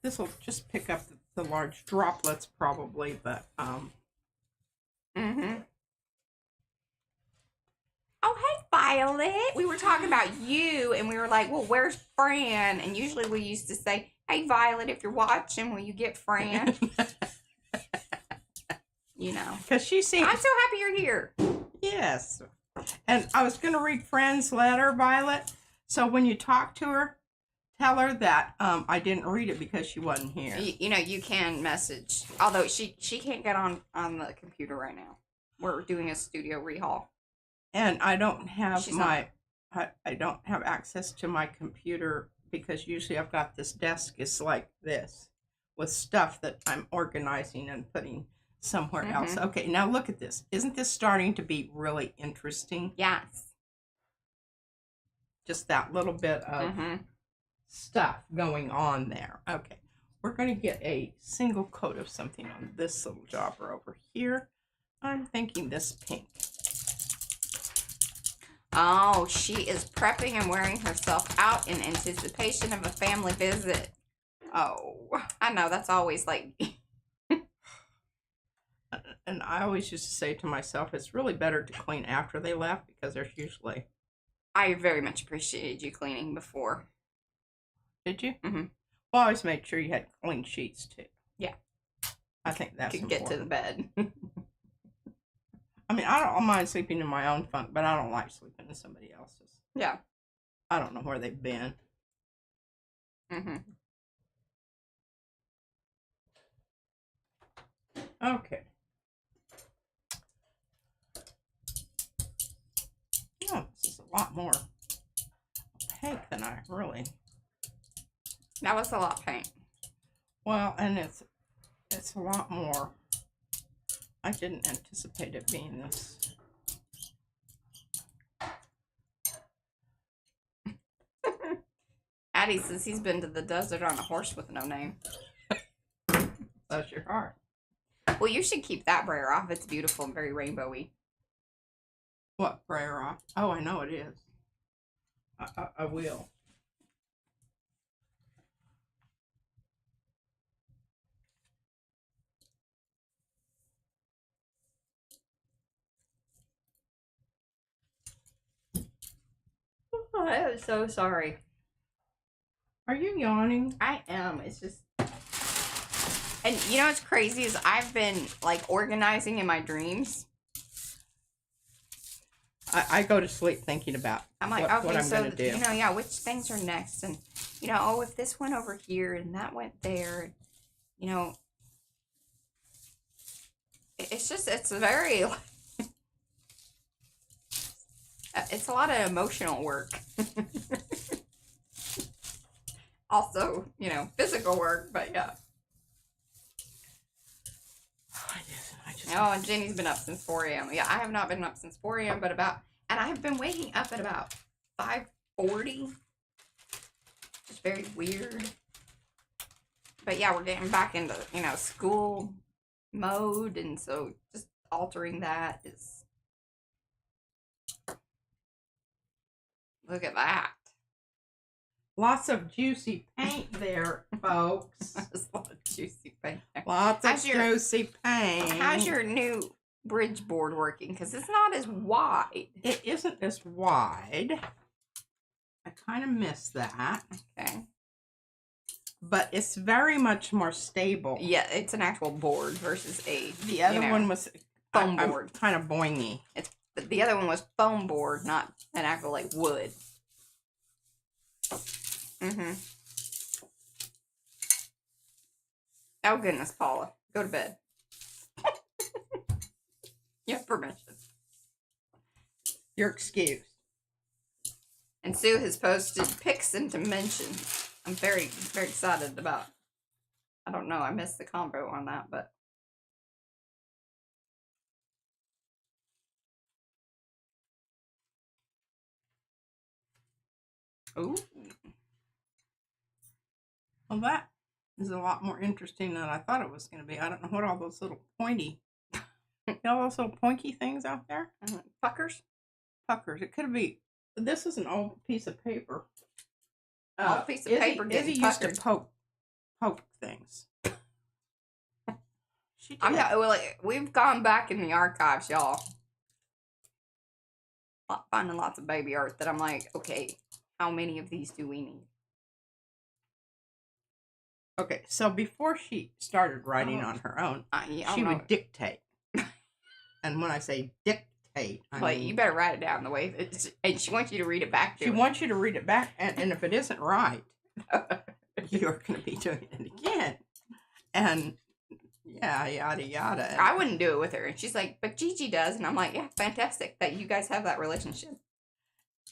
C: This will just pick up the large droplets probably, but
A: Mm-hmm. Oh, hey, Violet. We were talking about you, and we were like, well, where's Fran? And usually we used to say, hey, Violet, if you're watching, will you get Fran?
C: because she seems.
A: I'm so happy you're here.
C: Yes. And I was going to read Fran's letter, Violet. So when you talk to her, tell her that I didn't read it because she wasn't here.
A: You can message. Although she can't get on the computer right now. We're doing a studio rehaul.
C: And I don't have
A: She's
C: my I don't have access to my computer because usually I've got this desk is like this with stuff that I'm organizing and putting somewhere else. Okay, now look at this. Isn't this starting to be really interesting?
A: Yes.
C: Just that little bit of stuff going on there. Okay, we're going to get a single coat of something on this little jobber over here. I'm thinking this pink.
A: Oh, she is prepping and wearing herself out in anticipation of a family visit. Oh, I know, that's always like...
C: And I always used to say to myself, it's really better to clean after they left because there's usually...
A: I very much appreciated you cleaning before.
C: Did you?
A: Mm-hmm.
C: Well, I always made sure you had clean sheets too.
A: Yeah.
C: I think that's
A: Could get to the bed.
C: I mean, I don't mind sleeping in my own funk, but I don't like sleeping in somebody else's.
A: Yeah.
C: I don't know where they've been. Okay. Oh, this is a lot more opaque than I really...
A: That was a lot of paint.
C: Well, and it's a lot more... I didn't anticipate it being this.
A: Addie says he's been to the desert on a horse with no name.
C: Bless your heart.
A: Well, you should keep that brayer off. It's beautiful and very rainbowy.
C: What, prayer off? Oh, I know it is. I will.
A: Oh, I am so sorry.
C: Are you yawning?
A: I am. It's just... And you know what's crazy is I've been, like, organizing in my dreams.
C: I go to sleep thinking about
A: I'm like,
C: what
A: okay,
C: I'm
A: so,
C: going to do.
A: you know, yeah, which things are next? And, you know, oh, if this went over here and that went there, you know, it's just, it's very, it's a lot of emotional work. Also, you know, physical work, but yeah. Oh, and Jenny's been up since 4 a.m. Yeah, I have not been up since 4 a.m., but and I have been waking up at about 5:40. Just very weird. But yeah, we're getting back into, you know, school mode, and so just altering that is... Look at that.
C: Lots of juicy paint there, folks.
A: There's a lot of juicy paint there.
C: Lots of juicy paint.
A: How's your new bridge board working? Because it's not as wide.
C: It isn't as wide. I kind of miss that.
A: Okay.
C: But it's very much more stable.
A: Yeah, it's an actual board versus a...
C: The other one was
A: foam board.
C: Kind of boingy.
A: The other one was foam board, not an actual, like, wood. Oh, goodness, Paula. Go to bed. You have permission.
C: You're excused.
A: And Sue has posted pics and dimensions. I'm very, very excited about... I don't know. I missed the combo on that, but... Ooh.
C: Well, that is a lot more interesting than I thought it was going to be. I don't know what all those little pointy... You know those little pointy things out there?
A: Puckers?
C: Puckers. It could be... This is an old piece of paper.
A: Old piece of paper getting
C: Izzy used to
A: puckered.
C: poke things. She did.
A: I'm not... Well, we've gone back in the archives, y'all. Finding lots of baby art that I'm like, okay, how many of these do we need?
C: Okay, so before she started writing on her own, she would dictate. And when I say dictate, I mean...
A: you better write it down the way it's... And she wants you to read it back to her.
C: She wants you to read it back, and if it isn't right, you're going to be doing it again. And, yeah, yada, yada.
A: I wouldn't do it with her. And she's like, but Gigi does. And I'm like, yeah, fantastic that you guys have that relationship.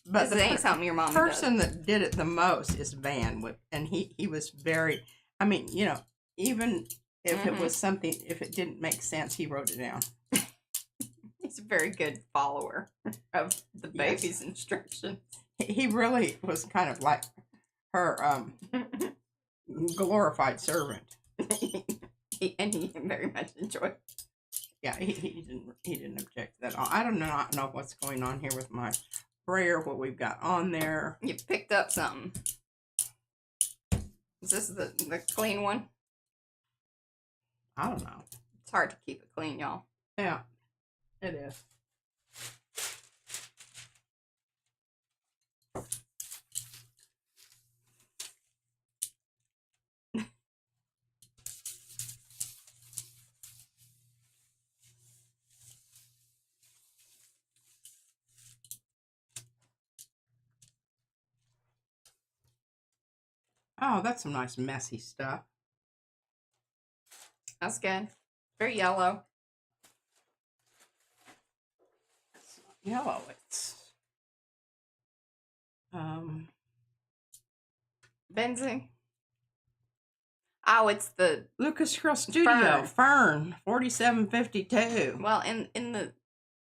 C: But
A: This ain't something your mom
C: person that did it the most is Van, and he was very. I mean, you know, even if it was something, if it didn't make sense, he wrote it down.
A: He's a very good follower of the baby's instructions.
C: He really was kind of like her glorified servant.
A: And he very much enjoyed.
C: Yeah, he didn't object to that at all. I do not know what's going on here with my sprayer, what we've got on there.
A: You picked up something. Is this the clean one?
C: I don't know.
A: It's hard to keep it clean, y'all.
C: Yeah, it is. Oh, that's some nice messy stuff.
A: That's good. Very yellow.
C: It's not yellow. It's
A: Benzene. Oh, it's the
C: Lucas Girl Studio Fern 4752.
A: well in the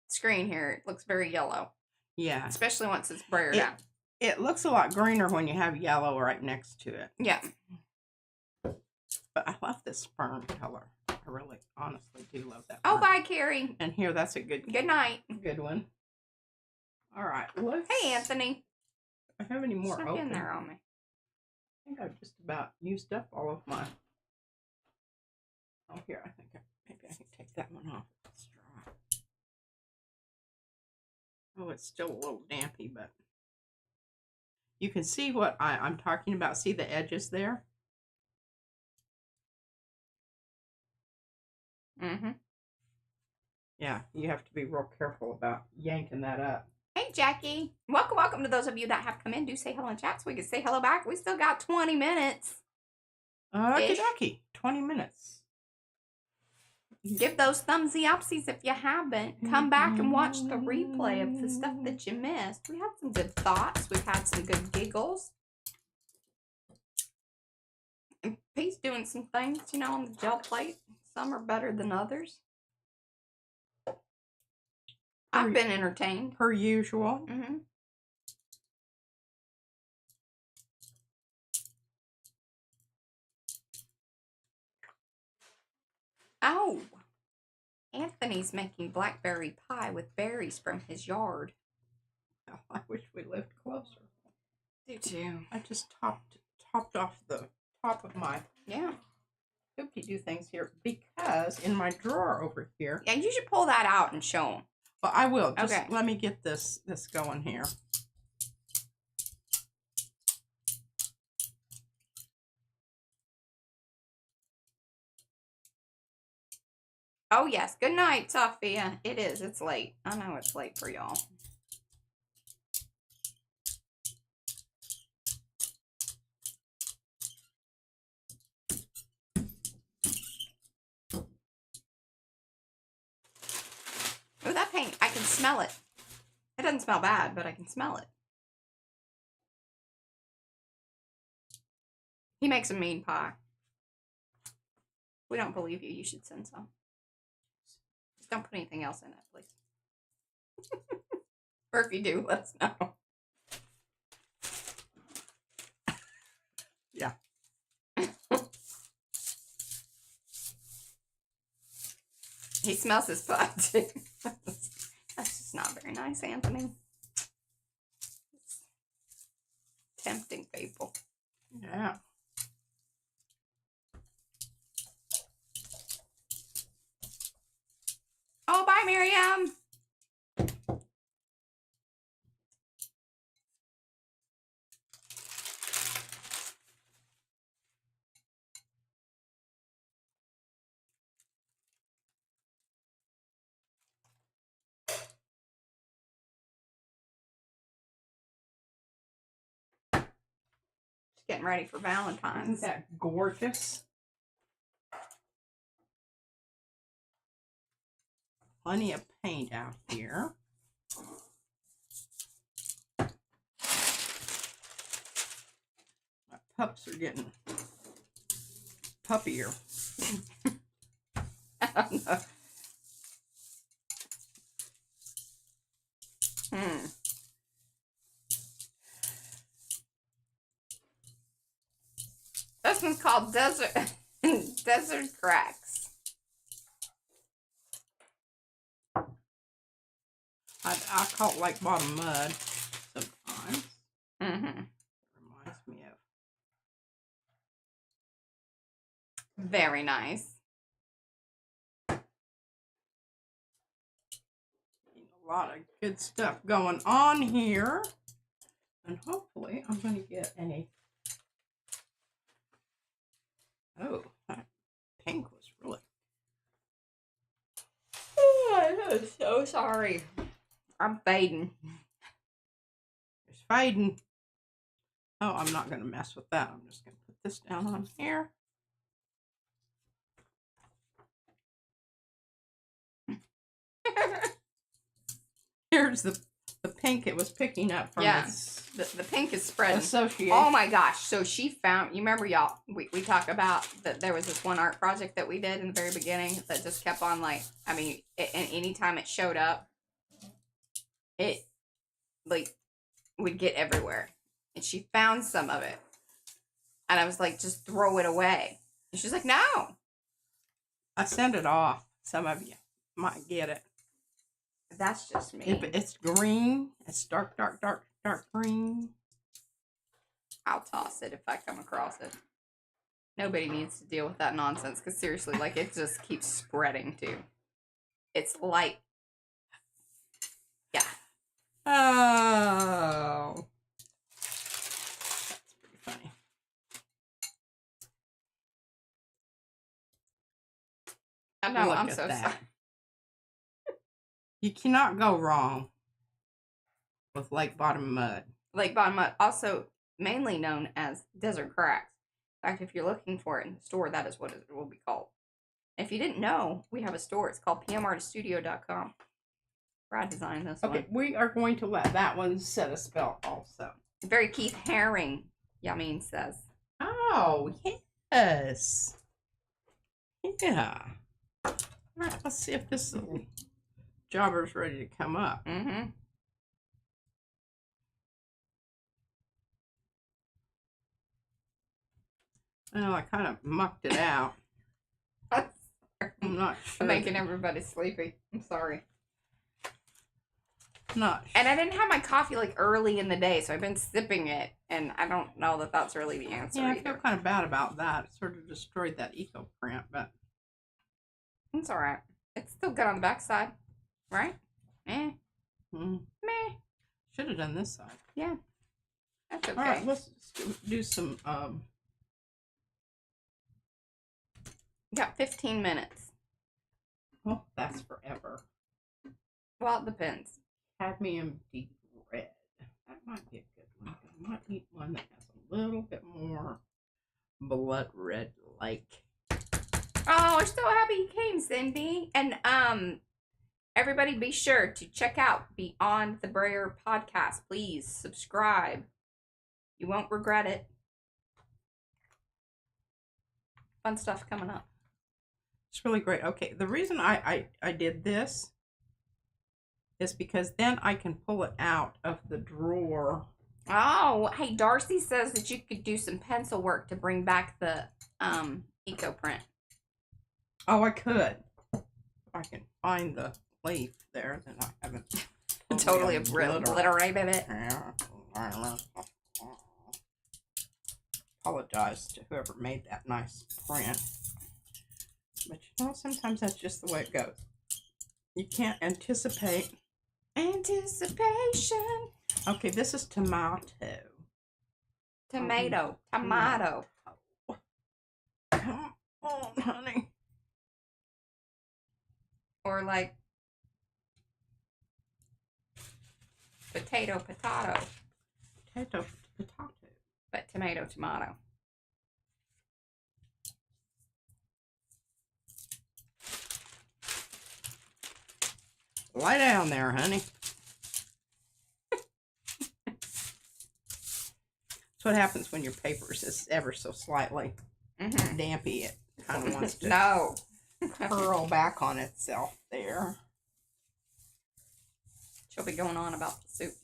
A: screen here. It looks very yellow.
C: Yeah,
A: Especially once it's brayered out.
C: it looks a lot greener when you have yellow right next to it.
A: Yeah.
C: But I love this fern color. I really, honestly do love that.
A: Oh,
C: fern.
A: bye, Carrie.
C: And here, that's a good
A: night.
C: Good one. All right, let's.
A: Hey, Anthony.
C: Do I have any more
A: Snuck
C: open?
A: in there on me.
C: I think I've just about used up all of my. Oh, here, I think maybe I can take that one off. It's dry. Oh, it's still a little dampy, but you can see what I'm talking about. See the edges there?
A: Mm-hmm.
C: Yeah, you have to be real careful about yanking that up.
A: Hey, Jackie. Welcome to those of you that have come in. Do say hello in chat so we can say hello back. We still got 20 minutes.
C: Jackie, 20 minutes.
A: Give those thumbsy upsies if you haven't. Come back and watch the replay of the stuff that you missed. We had some good thoughts. We've had some good giggles. And Pete's doing some things, you know, on the gel plate. Some are better than others. I've been entertained.
C: Per usual.
A: Mm-hmm. Oh, Anthony's making blackberry pie with berries from his yard.
C: Oh, I wish we lived closer.
A: Do too.
C: I just topped off the top of my do things here because in my drawer over here.
A: Yeah, you should pull that out and show them.
C: Well, I will. Just
A: okay.
C: Let me get this going here.
A: Oh, yes. Good night, Sophia. It is. It's late. I know it's late for y'all. Oh, that paint. I can smell it. It doesn't smell bad, but I can smell it. He makes a mean pie. We don't believe you. You should send some. Just don't put anything else in it, please. Or if you do, let us know.
C: Yeah.
A: He smells his pie too. That's just not very nice, Anthony. It's tempting people.
C: Yeah.
A: Oh, bye, Miriam. Getting ready for Valentine's.
C: Isn't that gorgeous? Plenty of paint out here. pups are getting puppier.
A: I don't know. This one's called Desert Desert Cracks.
C: I call it like bottom mud sometimes.
A: Mm-hmm.
C: It reminds me of.
A: Very nice.
C: A lot of good stuff going on here. And hopefully I'm going to get a... Oh, that pink was really...
A: Oh, I'm so sorry. I'm fading.
C: It's fading. Oh, I'm not going to mess with that. I'm just going to put this down on here. Here's the pink it was picking up from
A: the pink is spreading.
C: association.
A: Oh my gosh. So she found, you remember y'all, we talked about that there was this one art project that we did in the very beginning that just kept on like, I mean, and anytime it showed up, it like would get everywhere. And she found some of it. And I was like, just throw it away. And she's like, no.
C: I sent it off. Some of you might get it.
A: That's just me.
C: It's green. It's dark green.
A: I'll toss it if I come across it. Nobody needs to deal with that nonsense because seriously, like it just keeps spreading too. It's like, yeah.
C: Oh, that's pretty funny.
A: I know.
C: Look
A: I'm
C: at
A: so
C: that.
A: sorry.
C: You cannot go wrong with lake bottom mud.
A: Lake bottom mud, also mainly known as desert cracks. In fact, if you're looking for it in the store, that is what it will be called. And if you didn't know, we have a store. It's called pmartiststudio.com. Brad designed this one.
C: Okay, we are going to let that one set a spell also.
A: Very Keith Haring, Yamin says.
C: Oh, yes. Yeah. All right, let's see if this little jobber's ready to come up.
A: Mm-hmm.
C: Well, I kind of mucked it out. I'm not sure.
A: I'm making everybody sleepy. I'm sorry.
C: Not sure.
A: And I didn't have my coffee like early in the day, so I've been sipping it, and I don't know that that's really the answer
C: Yeah, I
A: either.
C: feel kind of bad about that. It sort of destroyed that eco print, but
A: It's all right. It's still good on the backside, right? Meh. Meh.
C: should have done this side.
A: Yeah. That's okay.
C: All right, let's do some.
A: Got 15 minutes.
C: Oh, that's forever.
A: Well, it depends.
C: Cadmium deep red. That might be a good one. I might eat one that has a little bit more blood red like.
A: Oh, we're so happy you came, Cindy. And everybody be sure to check out Beyond the Brayer podcast. Please subscribe. You won't regret it. Fun stuff coming up.
C: It's really great. Okay, the reason I did this is because then I can pull it out of the drawer.
A: Oh, hey, Darcy says that you could do some pencil work to bring back the eco print.
C: Oh, I could. If I can find the leaf there, then I haven't
A: Totally obliterated it.
C: Apologize to whoever made that nice print. But you know, sometimes that's just the way it goes. You can't anticipate.
A: Anticipation.
C: Okay, this is tomato.
A: Tomato.
C: Come on, honey.
A: Or like potato.
C: Potato.
A: But tomato.
C: Lie down there, honey. That's what happens when your paper is ever so slightly dampy. It kind of wants to
A: No.
C: curl back on itself there.
A: She'll be going on about the soup.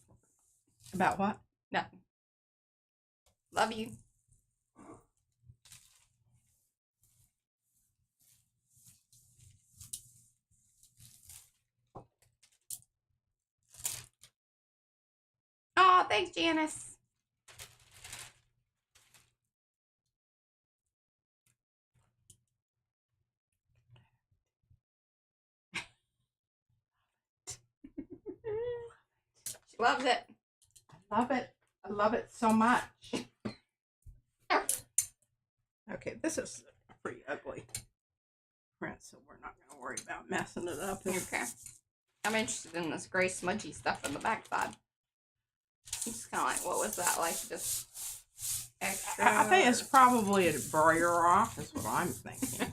C: About what?
A: Nothing. Love you. Oh, thanks, Janice. She loves it.
C: I love it. I love it so much. Okay, this is pretty ugly print, so we're not going to worry about messing it up.
A: Okay. I'm interested in this gray smudgy stuff on the back side. I'm just kind of like, what was that? Like, just extra?
C: I think it's probably a brayer off, is what I'm thinking.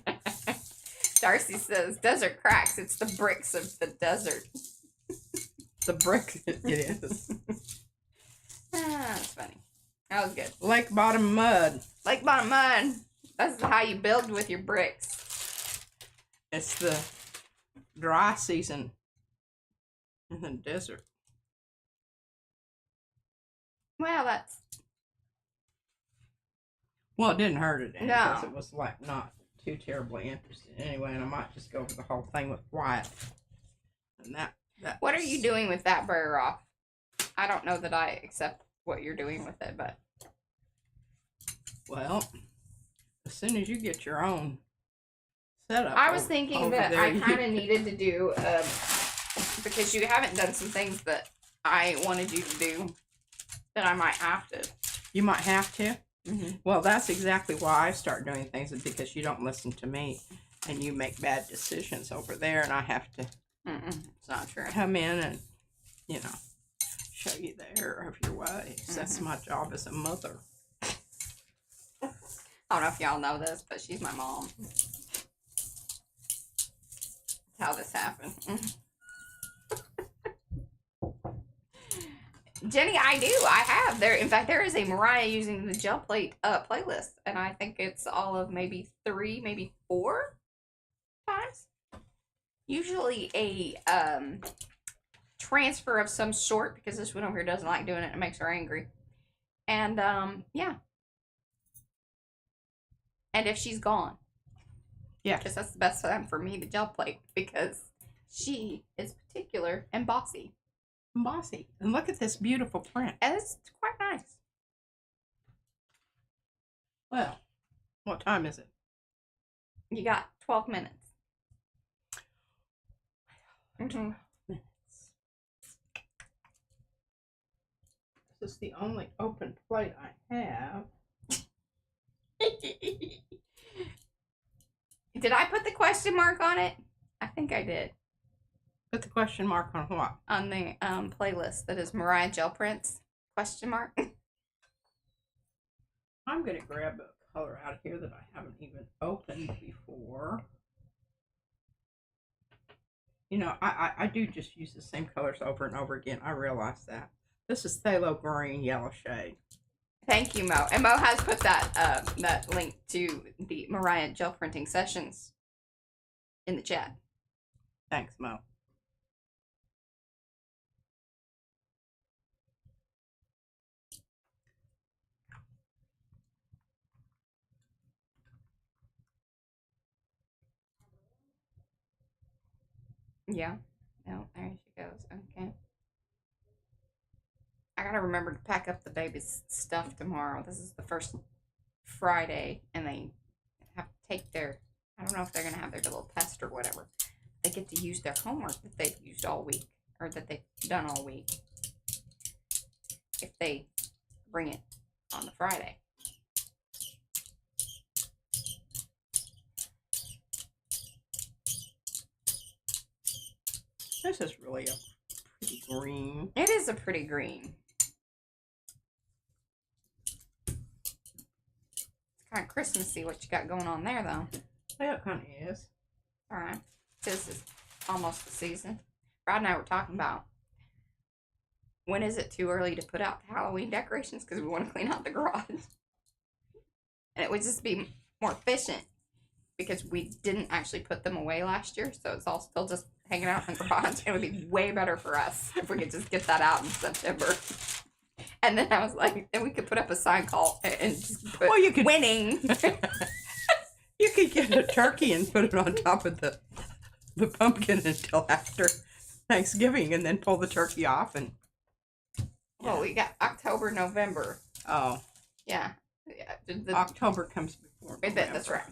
A: Darcy says, desert cracks. It's the bricks of the desert.
C: The brick, it is.
A: That's funny. That was good.
C: Lake bottom mud.
A: Lake bottom mud. That's how you build with your bricks.
C: It's the dry season in the desert.
A: Well, that's...
C: Well, it didn't hurt it any,
A: No.
C: because it was like not too terribly interesting anyway, and I might just go over the whole thing with Wyatt. And that
A: What are you doing with that brayer off? I don't know that I accept what you're doing with it, but...
C: Well, as soon as you get your own setup.
A: I was thinking
C: over
A: that
C: there,
A: I kind of needed to do, because you haven't done some things that I wanted you to do, that I might have to.
C: You might have to.
A: Mm-hmm.
C: Well, that's exactly why I start doing things, is because you don't listen to me, and you make bad decisions over there, and I have to
A: It's not true.
C: come in and, show you the error of your ways. That's my job as a mother.
A: I don't know if y'all know this, but she's my mom. That's how this happened. Jenny, I do. I have. In fact, there is a Mariah using the gel plate playlist, and I think it's all of maybe 3, maybe 4 times. Usually a transfer of some sort, because this one over here doesn't like doing it. It makes her angry. And yeah. And if she's gone.
C: Yeah.
A: Because that's the best time for me to gel plate, because she is particular and bossy.
C: Bossy. And look at this beautiful print.
A: And it's quite nice.
C: Well, what time is it?
A: You got 12 minutes. Mm-hmm.
C: This is the only open plate I have.
A: Did I put the question mark on it? I think I did.
C: Put the question mark on what?
A: On the playlist that is Mariah Gel Prints? Question mark.
C: I'm going to grab a color out of here that I haven't even opened before. I do just use the same colors over and over again. I realize that. This is phthalo green yellow shade.
A: Thank you, Mo. And Mo has put that that link to the Mariah Gel Printing sessions in the chat.
C: Thanks, Mo.
A: Yeah. No, there she goes. Okay. I gotta remember to pack up the baby's stuff tomorrow. This is the first Friday, and they have to take their, I don't know if they're gonna have their little test or whatever. They get to use their homework that they've used all week, or that they've done all week, if they bring it on the Friday.
C: This is really a pretty green.
A: It is a pretty green. It's kind of Christmassy what you got going on there, though.
C: Yeah, it kind of is.
A: All right. This is almost the season. Brad and I were talking about when is it too early to put out the Halloween decorations? Because we want to clean out the garage. And it would just be more efficient because we didn't actually put them away last year. So it's all still just hanging out in the garage. It would be way better for us if we could just get that out in September. And then I was like, then we could put up a sign call and just put
C: Well, you could-
A: winning.
C: You could get a turkey and put it on top of the pumpkin until after Thanksgiving, and then pull the turkey off. And
A: Well, we got October, November.
C: oh,
A: Yeah.
C: October comes before November.
A: That's right.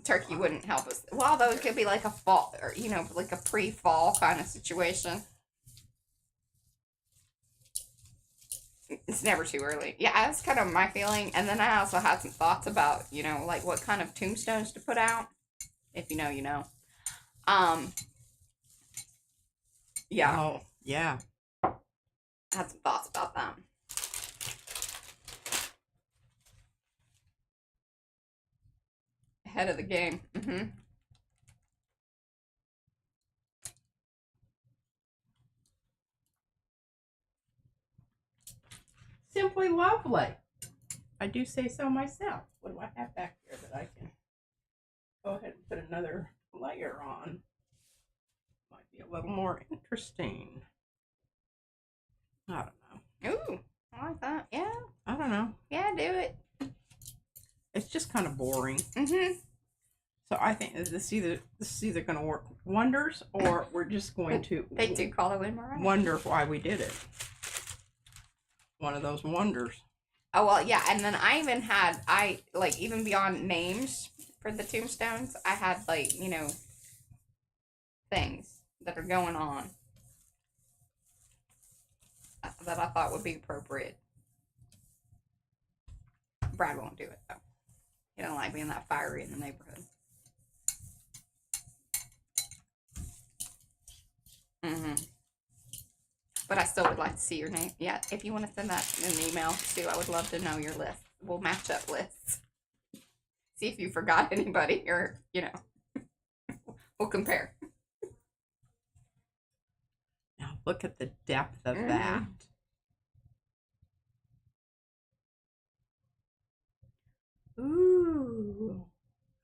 A: Turkey wouldn't help us. Well, although it could be like a fall, or like a pre-fall kind of situation. It's never too early. Yeah, that's kind of my feeling. And then I also had some thoughts about, like what kind of tombstones to put out. If you know, you know. Yeah.
C: Oh, yeah.
A: I had some thoughts about them. Ahead of the game. Mm-hmm.
C: Simply lovely. I do say so myself. What do I have back here that I can go ahead and put another layer on? Might be a little more interesting. I don't know.
A: Ooh, I like that. Yeah.
C: I don't know.
A: Yeah, do it.
C: It's just kind of boring.
A: Mm-hmm.
C: So I think this is either going to work wonders, or we're just going to
A: They do call it win, Mariah.
C: wonder why we did it. One of those wonders.
A: Oh, well, yeah, and then I even had, even beyond names for the tombstones, I had, things that are going on that I thought would be appropriate. Brad won't do it, though. He don't like being that fiery in the neighborhood. Mm-hmm. But I still would like to see your name. Yeah, if you want to send that in an email, too, I would love to know your list. We'll match up lists. See if you forgot anybody, or, we'll compare.
C: Now look at the depth of
A: Mhm.
C: that. Ooh.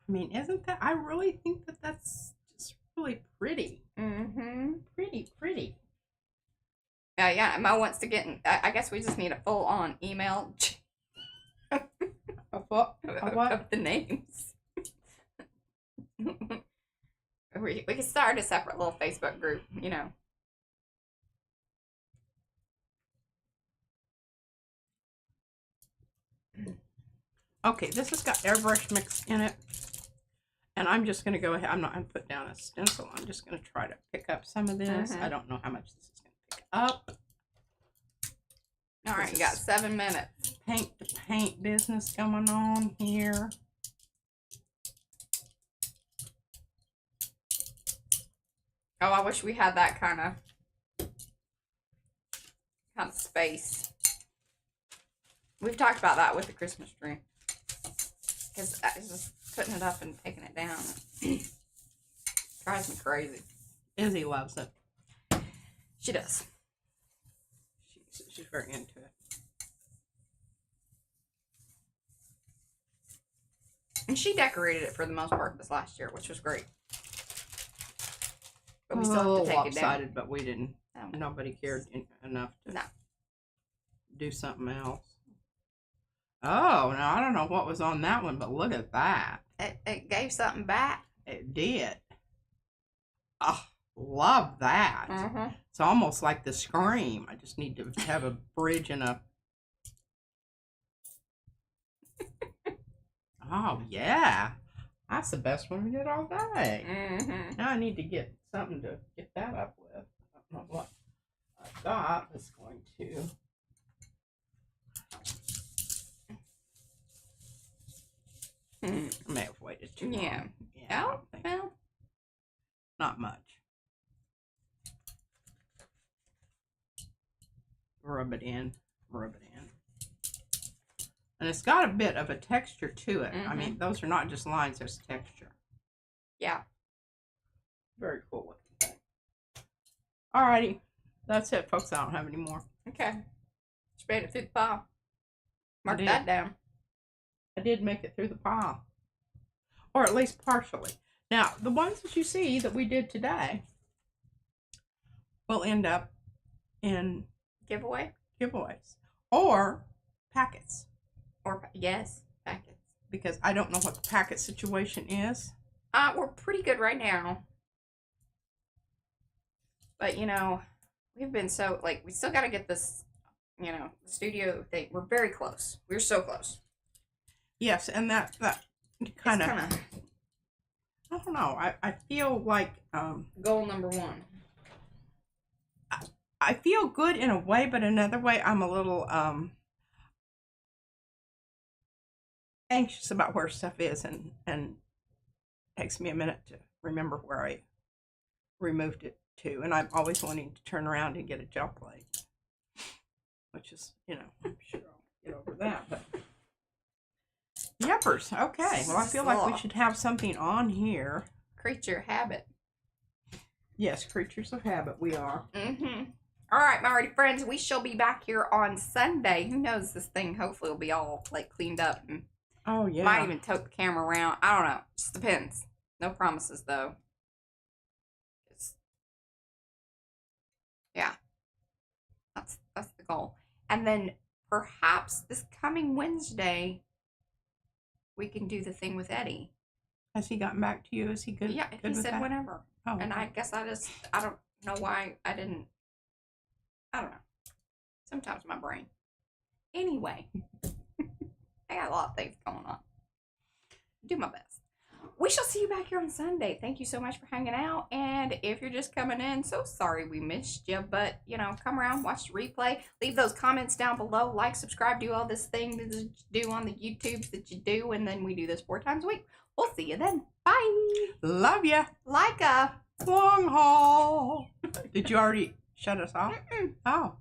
C: I mean, isn't that, I really think that that's just really pretty.
A: Mm-hmm.
C: Pretty.
A: Yeah, Mo wants to get in. I guess we just need a full-on email
C: Of what? Of what?
A: of the names. We could start a separate little Facebook group,
C: Okay, this has got airbrush mix in it. And I'm just going to go ahead. I'm not going to put down a stencil. I'm just going to try to pick up some of this.
A: Mhm.
C: I don't know how much this is going to pick up.
A: All right, you got 7 minutes.
C: Paint to paint business going on here.
A: Oh, I wish we had that kind of space. We've talked about that with the Christmas tree. Because it's just putting it up and taking it down. Drives me crazy.
C: Izzy loves it.
A: She does.
C: She's very into it.
A: And she decorated it for the most part this last year, which was great. But we still have to take it down.
C: Lopsided, but we didn't.
A: Oh.
C: Nobody cared enough to
A: No.
C: do something else. Oh, now I don't know what was on that one, but look at that.
A: It gave something back.
C: It did. Oh, love that.
A: Mm-hmm.
C: It's almost like the Scream. I just need to have a bridge and a... Oh, yeah. That's the best one we did all day.
A: Mm-hmm.
C: Now I need to get something to get that up with. I don't know what I got is going to... I may have waited too long.
A: Yeah.
C: Yeah, I don't think-
A: Well,
C: not much. Rub it in. And it's got a bit of a texture to it. I mean, those are not just lines, there's texture.
A: yeah.
C: Very cool looking thing. Alrighty. That's it, folks. I don't have any more.
A: Okay. She made it through the pile. Mark
C: did.
A: that down.
C: I did make it through the pile. Or at least partially. Now, the ones that you see that we did today will end up in
A: Giveaway?
C: giveaways. Or packets.
A: Or, yes, packets.
C: Because I don't know what the packet situation is.
A: We're pretty good right now. But, you know, we've been so, like, we still got to get this, you know, studio thing. We're very close. We're so close.
C: Yes, and that kind of,
A: It's kinda
C: I don't know. I feel like,
A: goal number one.
C: I feel good in a way, but another way I'm a little, anxious about where stuff is, and it takes me a minute to remember where I removed it to, and I'm always wanting to turn around and get a gel plate, which is, you know, I'm sure I'll get over that, but yuppers. Okay, well, I feel like we should have something on here.
A: Creature habit.
C: Yes, creatures of habit, we are.
A: All right, my Arty friends, we shall be back here on Sunday. Who knows, this thing hopefully will be all, like, cleaned up, and
C: Oh, yeah.
A: might even tote the camera around. I don't know. Just depends. No promises, though. Yeah. That's the goal. And then perhaps this coming Wednesday, we can do the thing with Eddie.
C: Has he gotten back to you? Is he good?
A: Yeah,
C: good
A: he
C: with
A: said
C: that?
A: whenever.
C: Oh,
A: And I guess I don't know why I didn't. I don't know. Sometimes my brain. Anyway, I got a lot of things going on. Do my best. We shall see you back here on Sunday. Thank you so much for hanging out. And if you're just coming in, so sorry we missed you. But, you know, come around, watch the replay. Leave those comments down below. Like, subscribe, do all this thing that you do on the YouTubes that you do. And then we do this 4 times a week. We'll see you then. Bye.
C: love ya.
A: Like a
C: Long haul. Did you already shut us off? Oh.